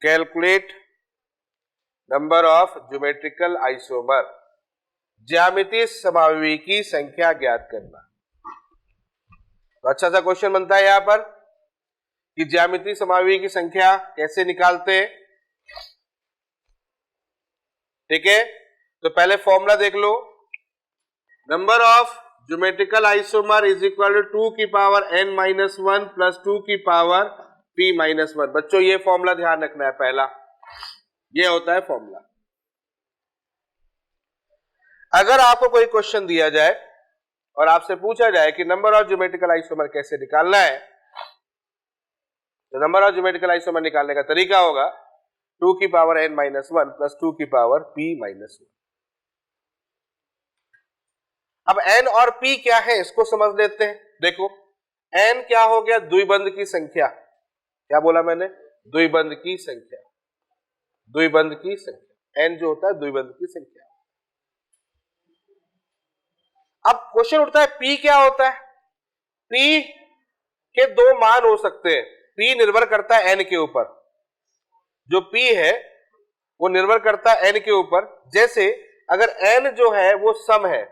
Calculate number of geometrical isomer, ज्यामितीय समावयवी की संख्या ज्ञात करना। तो अच्छा सा क्वेश्चन बनता है यहां पर कि ज्यामितीय समावयवी की संख्या कैसे निकालते हैं। ठीक है, तो पहले फॉर्मूला देख लो, number of geometrical isomer is equal to 2 की पावर n माइनस 1 प्लस 2 की पावर p माइनस 1। बच्चों ये फॉर्मूला ध्यान रखना है, पहला ये होता है फॉर्मूला। अगर आपको कोई क्वेश्चन दिया जाए और आपसे पूछा जाए कि नंबर ऑफ ज्योमेट्रिकल आइसोमर कैसे निकालना है, तो नंबर ऑफ ज्योमेट्रिकल आइसोमर निकालने का तरीका होगा 2 की पावर n माइनस 1 प्लस 2 की पावर p माइनस 1। अब n और p क्या है इसको समझ लेते हैं। देखो n क्या हो गया, द्विबंध की संख्या। क्या बोला मैंने, द्विबंध की संख्या। द्विबंध की संख्या n जो होता है द्विबंध की संख्या। अब क्वेश्चन उठता है p क्या होता है। p के दो मान हो सकते हैं। p निर्भर करता है n के ऊपर। जो p है वो निर्भर करता है n के ऊपर। जैसे अगर n जो है वो सम है,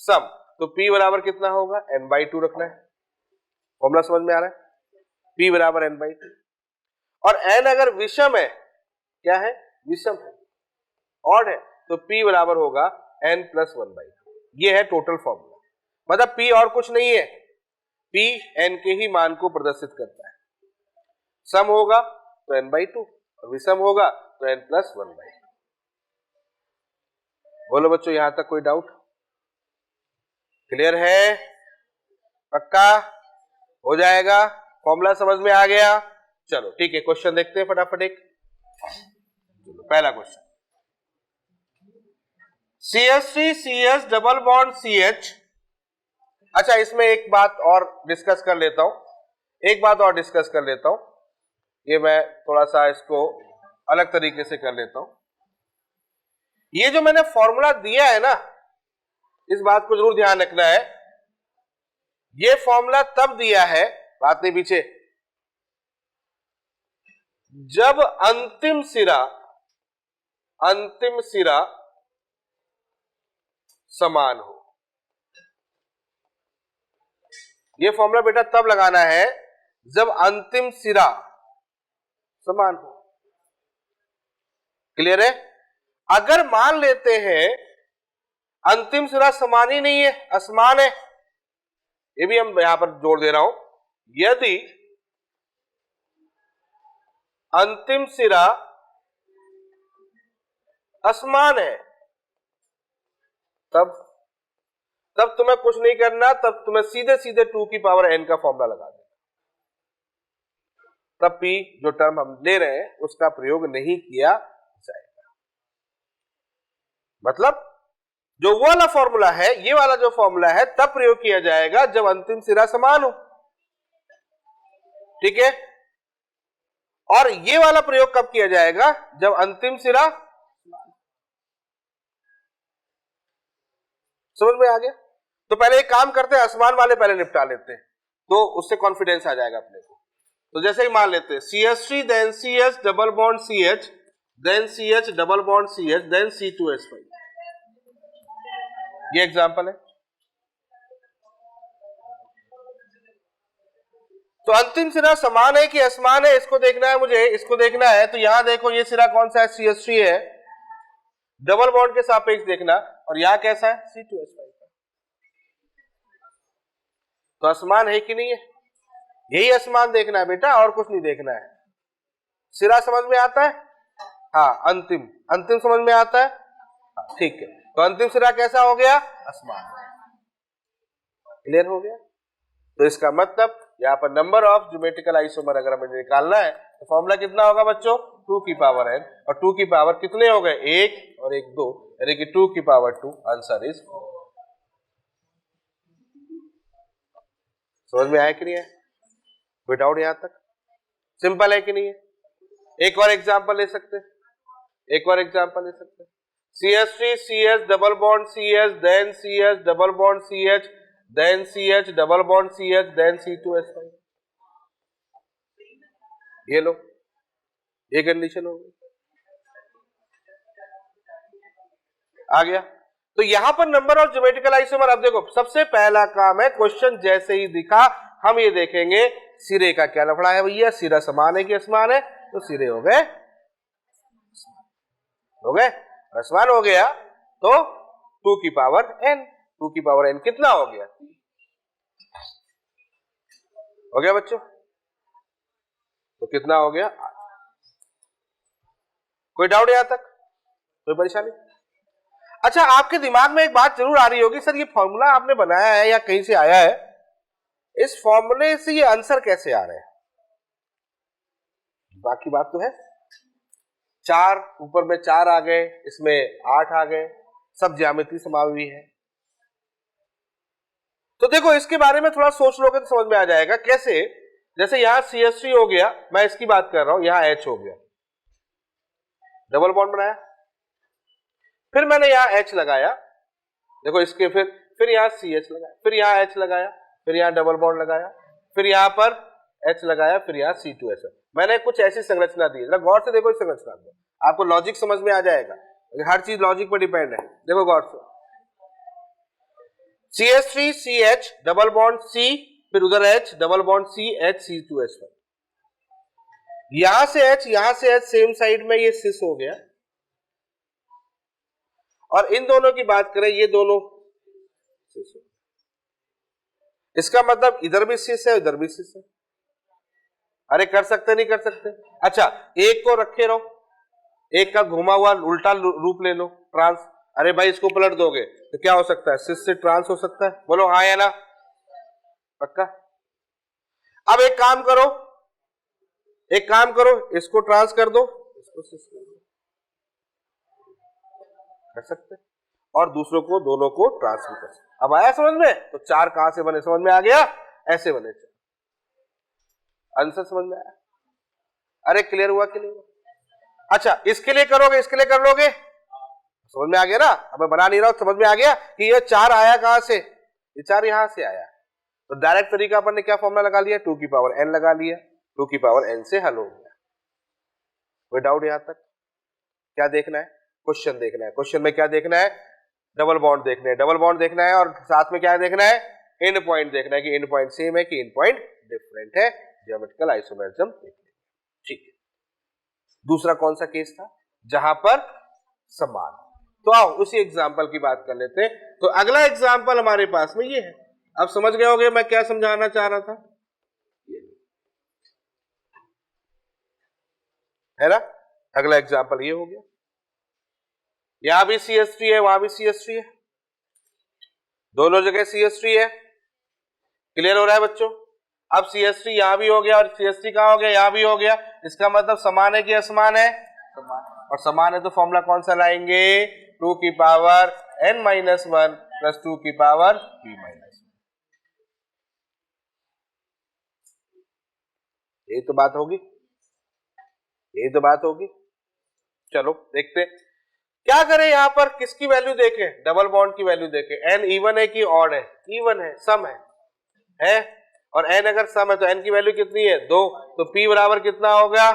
सम, तो p बराबर कितना होगा, n/2 रखना है। फॉर्मूला समझ में आ रहा है, p बराबर n/2। और n अगर विषम है, क्या है, विषम है, ऑड है, तो p बराबर होगा n + 1/2। ये है टोटल फॉर्मूला। मतलब p और कुछ नहीं है, p n के ही मान को प्रदर्शित करता है। सम होगा तो n/2 और विषम होगा तो n + 1/2। बोलो बच्चों, यहां तक कोई डाउट? क्लियर है? पक्का हो जाएगा? फॉर्मूला समझ में आ गया? चलो ठीक है, क्वेश्चन देखते हैं फटाफट एक। पहला question, CH3 CH double bond CH। अच्छा, इसमें एक बात और डिस्कस कर लेता हूं, ये मैं थोड़ा सा इसको अलग तरीके से कर लेता हूं। ये जो मैंने फॉर्मूला दिया है ना, इस बात को जरूर ध्यान रखना है। ये फॉर्मूला तब दिया है, बात नहीं पीछे, जब अंतिम सिरा समान हो। ये फॉर्मूला बेटा तब लगाना है जब अंतिम सिरा समान हो। क्लियर है? अगर मान लेते हैं अंतिम सिरा समान ही नहीं है, असमान है, ये भी हम यहां पर जोड़ दे रहा हूं, यदि अंतिम सिरा असमान है, तब तुम्हें कुछ नहीं करना, तब तुम्हें सीधे सीधे 2 की पावर n का फॉर्मूला लगा देना। तब p जो टर्म हम ले रहे हैं उसका प्रयोग नहीं किया जाएगा। मतलब जो वो वाला फॉर्मूला है, ये वाला जो फॉर्मूला है, तब प्रयोग किया जाएगा जब अंतिम सिरा समान हो। ठीक है? और ये वाला प्रयोग कब किया जाएगा, जब अंतिम सिरा, समझ में आ गया? तो पहले एक काम करते हैं, असमान वाले पहले निपटा लेते हैं, तो उससे कॉन्फिडेंस आ जाएगा अपने को। तो जैसे ही मान लेते हैं CH3 then CH double bond CH then CH double bond CH then C2H5, ये एग्जांपल है। तो अंतिम सिरा समान है कि असमान है, इसको देखना है मुझे, इसको देखना है। तो यहां देखो, ये सिरा कौन सा है, CH3 है, डबल बॉन्ड के सापेक्ष देखना, और यहां कैसा है, C2H5। तो असमान है कि नहीं है, यही असमान देखना है बेटा, और कुछ नहीं देखना है। सिरा समझ में आता है? हाँ, अंतिम समझ में आता है? ठीक है, तो अंतिम सिरा कैसा हो गया, असमान। क्लियर हो गया? तो इसका मतलब यहाँ पर नंबर ऑफ ज्योमेट्रिकल आइसोमर अगर हमें निकालना है तो फॉर्मूला कितना होगा बच्चों, 2 की पावर n, और 2 की पावर कितने हो गए, 1 और 1 2, यानी कि 2 की पावर 2। Answer is 4। समझ में आया कि नहीं है? कोई डाउट यहां तक? सिंपल है कि नहीं है? एक और एग्जांपल ले सकते हैं, एक और एग्जांपल ले सकते हैं। CH3 CH double bond CH then CH double bond CH then CH double bond CH then C2H5। ये लो, ये कंडीशन हो गई, आ गया। तो यहां पर नंबर ऑफ ज्योमेट्रिकल आइसोमर, अब देखो सबसे पहला काम है, क्वेश्चन जैसे ही दिखा हम ये देखेंगे सिरे का क्या लफड़ा है भैया, सिरा समान है कि असमान है, तो सिरे हो गए, हो गए, असमान हो गया तो 2 की पावर n, 2 की पावर n कितना हो गया, हो गया बच्चों, तो कितना हो गया 8। कोई डाउट यहां तक, कोई परेशानी? अच्छा, आपके दिमाग में एक बात जरूर आ रही होगी, सर ये फॉर्मूला आपने बनाया है या कहीं से आया है, इस फॉर्मूले से ये आंसर कैसे आ रहे हैं? बाकी बात तो है, 4 ऊपर में 4 आ गए, इसमें 8 आ गए, सब ज्यामिति समाई हुई है। तो देखो इसके बारे में थोड़ा सोच लोगे तो समझ में आ जाएगा कैसे। जैसे यहां CH3 हो गया, मैं इसकी बात कर रहा हूं, यहां H हो गया, डबल बॉन्ड बनाया, फिर मैंने यहां H लगाया, देखो इसके फिर यहां CH लगाया, फिर यहां H लगाया, फिर यहां डबल बॉन्ड लगाया, फिर यहां पर H लगाया, फिर यहां C2H। मैंने कुछ ऐसी संरचना दी, गौर से देखो इस संरचना को, आपको लॉजिक समझ में आ जाएगा, हर चीज लॉजिक पर डिपेंड है। देखो गौर से, CH3 CH double bond C, फिर उधर H double bond C H C2H। यहां से H सेम साइड में ये सिस हो गया, और इन दोनों की बात करें, ये दोनों सिस हो, इसका मतलब इधर भी सिस है, इधर भी सिस है। अरे कर सकते नहीं कर सकते? अच्छा, एक को रखे रहो, एक का घुमा हुआ उल्टा रूप ले लो, ट्रांस। अरे भाई इसको पलट दोगे तो क्या हो सकता है, सिस से ट्रांस हो सकता है, बोलो हाँ या ना, पक्का? अब एक काम करो, इसको ट्रांस कर दो, इसको सिस कर दो, कर सकते, और दूसरों को, दोनों को ट्रांस भी कर सकते। अब आया समझ में? तो 4 कहां से बने, समझ में आ गया, ऐसे बने, आंसर समझ में आया? अरे क्लियर हुआ कि नहीं हुआ? अच्छा, इसके लिए करोगे, इसके लिए कर लोगे, समझ में आ गया ना? अब मैं बना नहीं रहा हूं, समझ में आ गया कि ये 4 आया कहां से, ये 4 यहां से आया, तो डायरेक्ट तरीका अपन ने क्या फॉर्मूला लगा लिया, 2 की पावर n लगा लिया, 2 की पावर n से हल हो गया। कोई डाउट यहां तक? क्या देखना है, क्वेश्चन देखना है, क्वेश्चन में क्या देखना है, डबल बॉन्ड देखना है, डबल बॉन्ड देखना है, और साथ में क्या देखना है, एंड पॉइंट देखना है कि एंड पॉइंट सेम है कि एंड पॉइंट डिफरेंट है, ज्योमेट्रिकल आइसोमेरिज्म देखना है। ठीक है, दूसरा कौन सा केस था जहां पर समान? तो आओ उसी एग्जांपल की बात कर लेते हैं। तो अगला एग्जांपल हमारे पास में ये है, अब समझ गए होंगे मैं क्या समझाना चाह रहा था, है ना? अगला एग्जांपल ये हो गया, यहां भी CH3 है, वहां भी CH3 है, दोनों जगह CH3 है, क्लियर हो रहा है बच्चों? अब CH3 यहां भी हो गया और CH3 कहां हो गया, यहां भी हो गया, इसका मतलब समान है कि असमान है, समान, और समान है तो फॉर्मूला कौन सा लाएंगे, 2 की पावर n-1 प्लस 2 की पावर p-1। यही तो बात होगी, यही तो बात होगी। चलो देखते क्या करें, यहां पर किसकी वैल्यू देखें, डबल बॉन्ड की वैल्यू देखें, n इवन है कि ऑड है, इवन है, सम है, और n अगर सम है तो n की वैल्यू कितनी है, 2, तो p बराबर कितना होगा,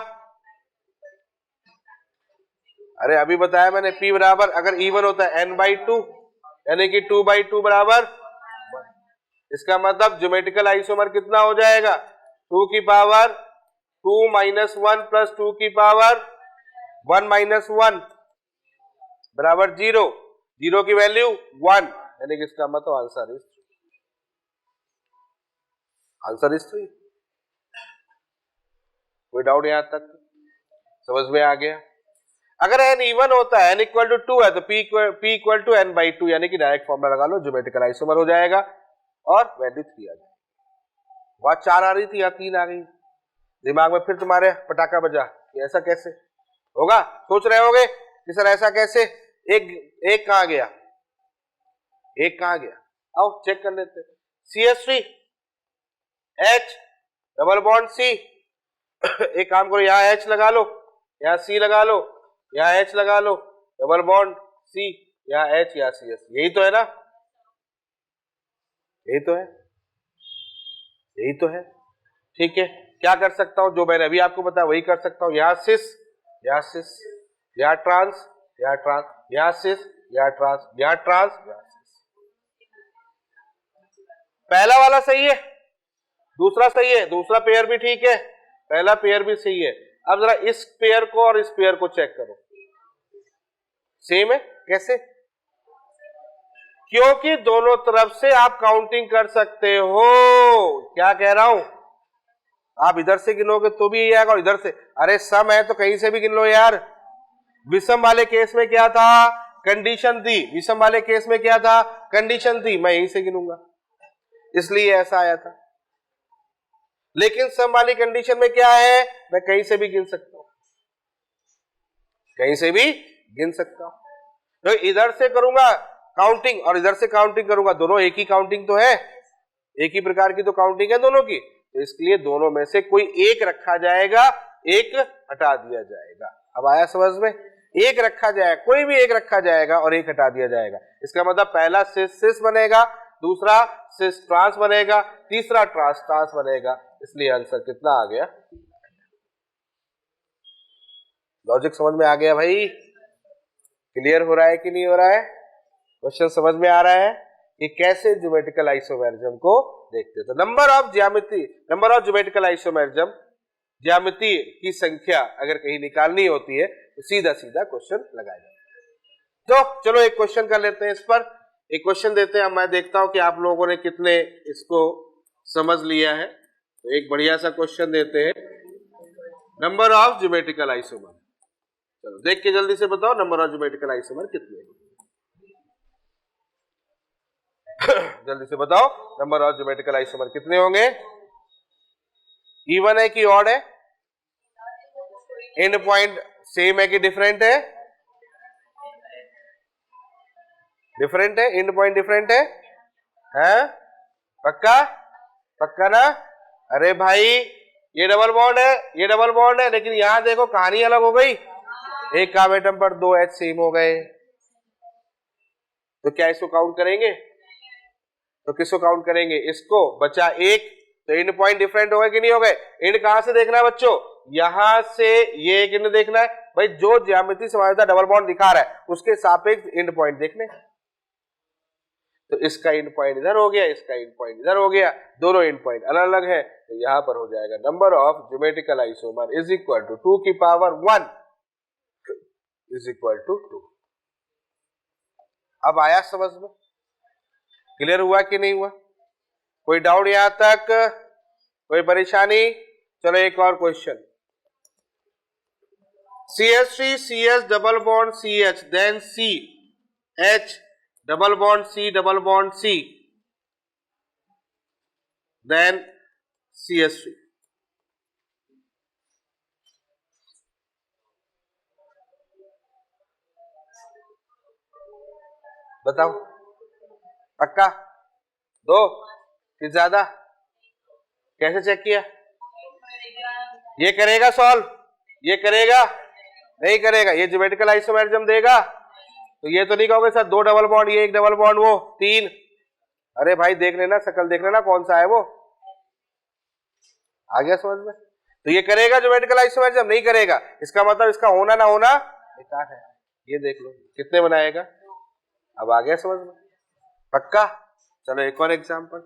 अरे अभी बताया मैंने, p बराबर अगर इवन होता है n/2, यानी कि 2/2 बराबर 1। इसका मतलब ज्योमेट्रिकल आइसोमर कितना हो जाएगा, 2 की पावर 2 - 1 प्लस 2 की पावर 1 - 1 बराबर 0, 0 की वैल्यू 1, यानी कि इसका मतलब आंसर इज 3। कोई डाउट यहां तक, समझ में आ गया? अगर n इवन होता है, n इक्वल टू 2 है, तो p इक्वल टू n/2, यानी कि डायरेक्ट फॉर्मूला लगा लो, ज्योमेट्रिकल आइसोमर हो जाएगा और वैल्यू 3 आ जाएगी। वहां 4 आ रही थी, या 3 आ गई, दिमाग में फिर तुम्हारे पटाखा बजा कि ऐसा कैसे होगा, सोच रहे होगे कि सर ऐसा कैसे, एक कहां गया, एक कहां गया, आओ चेक कर लेते हैं। CH3 H double bond C, एक काम करो यहां H लगा लो, यहाँ C लगा लो, यहाँ H लगा लो, डबल बॉन्ड C, यहाँ H, यहाँ CS, यही तो है ना, यही तो है, यही तो है। ठीक है, क्या कर सकता हूं, जो मैंने अभी आपको बताया वही कर सकता हूं। यहाँ सिस, यहाँ सिस, यहाँ ट्रांस, यहाँ ट्रांस, यहाँ सिस, यहाँ ट्रांस, यहाँ ट्रांस, यहाँ सिस। पहला वाला सही है, दूसरा सही है, दूसरा पेयर भी ठीक है, पहला पेयर भी सही है। अब जरा इस पेयर को और इस पेयर को चेक करो, सेम है। कैसे? क्योंकि दोनों तरफ से आप काउंटिंग कर सकते हो। क्या कह रहा हूं, आप इधर से गिनोगे तो भी यही आएगा और इधर से, अरे सम है तो कहीं से भी गिन लो यार। विषम वाले केस में क्या था, कंडीशन थी, विषम वाले केस में क्या था, कंडीशन थी, मैं यहीं से गिनूंगा, इसलिए ऐसा आया था। लेकिन सम वाली कंडीशन में क्या है, मैं कहीं से भी गिन सकता हूं, कहीं से भी गिन सकता हूं। तो इधर से करूंगा काउंटिंग और इधर से काउंटिंग करूंगा, दोनों एक ही काउंटिंग तो है, एक ही प्रकार की तो काउंटिंग है दोनों की, तो इसलिए दोनों में से कोई एक रखा जाएगा, एक हटा दिया जाएगा। अब आया समझ में, एक रखा जाएगा, कोई भी एक रखा जाएगा और एक हटा दिया जाएगा। इसका मतलब पहला सिस सिस बनेगा, दूसरा सिस ट्रांस बनेगा, तीसरा ट्रांस ट्रांस बनेगा। इसलिए आंसर कितना आ गया? लॉजिक समझ में आ गया भाई? क्लियर हो रहा है कि नहीं हो रहा है? क्वेश्चन समझ में आ रहा है कि कैसे ज्योमेट्रिकल आइसोमेरिज्म को देखते हैं। तो नंबर ऑफ ज्योमेट्रिकल आइसोमेरिज्म, ज्यामिति की संख्या अगर कहीं निकालनी होती है तो सीधा सीधा क्वेश्चन लगाया जाए। तो चलो एक क्वेश्चन कर लेते हैं, इस पर एक क्वेश्चन देते हैं। मैं देखता हूं कि आप लोगों ने कितने इसको समझ लिया है। तो एक बढ़िया सा क्वेश्चन देते हैं, नंबर ऑफ ज्योमेट्रिकल आइसोमर। चलो देख के जल्दी से बताओ नंबर ऑफ ज्योमेट्रिकल आइसोमर कितने हैं? जल्दी से बताओ नंबर ऑफ ज्योमेट्रिकल आइसोमर कितने होंगे? इवन है कि ऑड है? एंड पॉइंट सेम है कि डिफरेंट है? डिफरेंट है, एंड पॉइंट डिफरेंट है, हैं? पक्का? पक्का ना? अरे भाई ये डबल बॉन्ड है, ये डबल बॉन्ड है, लेकिन यहां देखो कहानी अलग हो गई, एक कार्बन एटम पर 2 H सेम हो गए। तो क्या इसको काउंट करेंगे? तो किसको काउंट करेंगे? इसको। बचा एक, तो एंड पॉइंट डिफरेंट हो गए कि नहीं हो गए? एंड कहां से देखना है बच्चों? यहां से ये एक एंड देखना है भाई, जो ज्यामिति समानता डबल बॉन्ड दिखा रहा है उसके सापेक्ष एंड पॉइंट देखने। तो इसका एंड पॉइंट इधर हो गया, इसका एंड पॉइंट इधर हो गया, दोनों एंड पॉइंट अलग अलग है, तो यहां पर हो जाएगा number of geometrical isomer is equal to 2 की पावर 1 इज इक्वल टू 2। अब आया समझ में? क्लियर हुआ कि नहीं हुआ? कोई डाउट यहां तक? कोई परेशानी? चलो एक और question, CH3 CS double bond CH then CH double bond C then CH3। बताओ, पक्का? 2 कि ज्यादा? कैसे चेक किया? ये करेगा सॉल्व? ये करेगा? नहीं करेगा। ये ज्योमेट्रिकल आइसोमेरिज्म देगा? तो ये तो नहीं कहोगे सर 2 डबल बॉन्ड, ये 1 डबल बॉन्ड, वो 3। अरे भाई देख लेना, शक्ल देख लेना कौन सा है वो। आ गया समझ में? तो ये करेगा ज्योमेट्रिकल आइसोमेरिज्म? नहीं करेगा। इसका मतलब इसका होना ना होना बेकार है। ये देख लो कितने बनाएगा। अब आ गया समझ में? पक्का? चलो एक और example,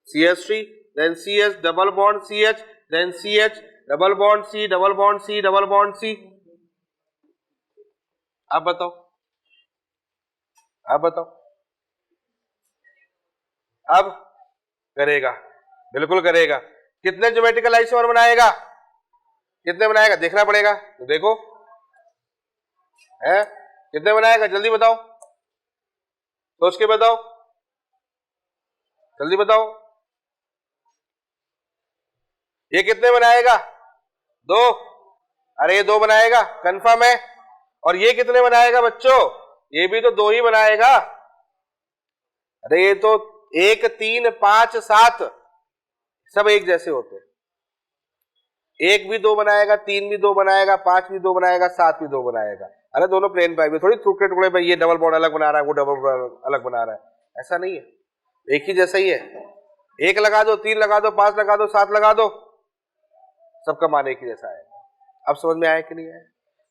CH3 then CH double bond CH then CH double bond C double bond C double bond C। अब बताओ, अब बताओ। अब करेगा, बिल्कुल करेगा। कितने ज्योमेट्रिकल आइसोमर बनाएगा? कितने बनाएगा देखना पड़ेगा। तो देखो है कितने बनाएगा, जल्दी बताओ, सोच के बताओ, जल्दी बताओ। ये कितने बनाएगा? 2। अरे ये 2 बनाएगा, कंफर्म है। और ये कितने बनाएगा बच्चों? ये भी तो 2 ही बनाएगा। अरे ये तो 1 3 5 7 सब एक जैसे होते हैं। 1 भी 2 बनाएगा, 3 भी 2 बनाएगा, 5 भी 2 बनाएगा, 7 भी 2 बनाएगा। अरे दोनों प्लेन पाइप है, थोड़ी टुकड़े टुकड़े भाई ये डबल बॉन्ड अलग बना रहा है, वो डबल बॉन्ड अलग बना रहा है, ऐसा नहीं है, एक ही जैसा ही है। 1 लगा दो, 3 लगा दो, 5 लगा दो, 7 लगा दो, सबका मान एक ही जैसा आएगा। अब समझ में आया कि नहीं आया?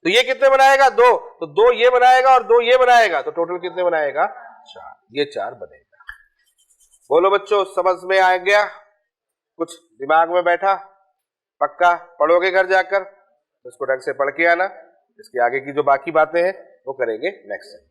तो ये कितने बनाएगा? 2, तो 2 ये बनाएगा और 2 ये बनाएगा, तो टोटल कितने बनाएगा? 4, ये 4 बनेगा। बोलो बच्चों, समझ में आ गया? कुछ दिमाग में बैठा? पक्का पढ़ोगे घर जाकर, तो इसको ढंग से पढ़ के आना। इसके आगे की जो बाकी बातें हैं वो करेंगे नेक्स्ट।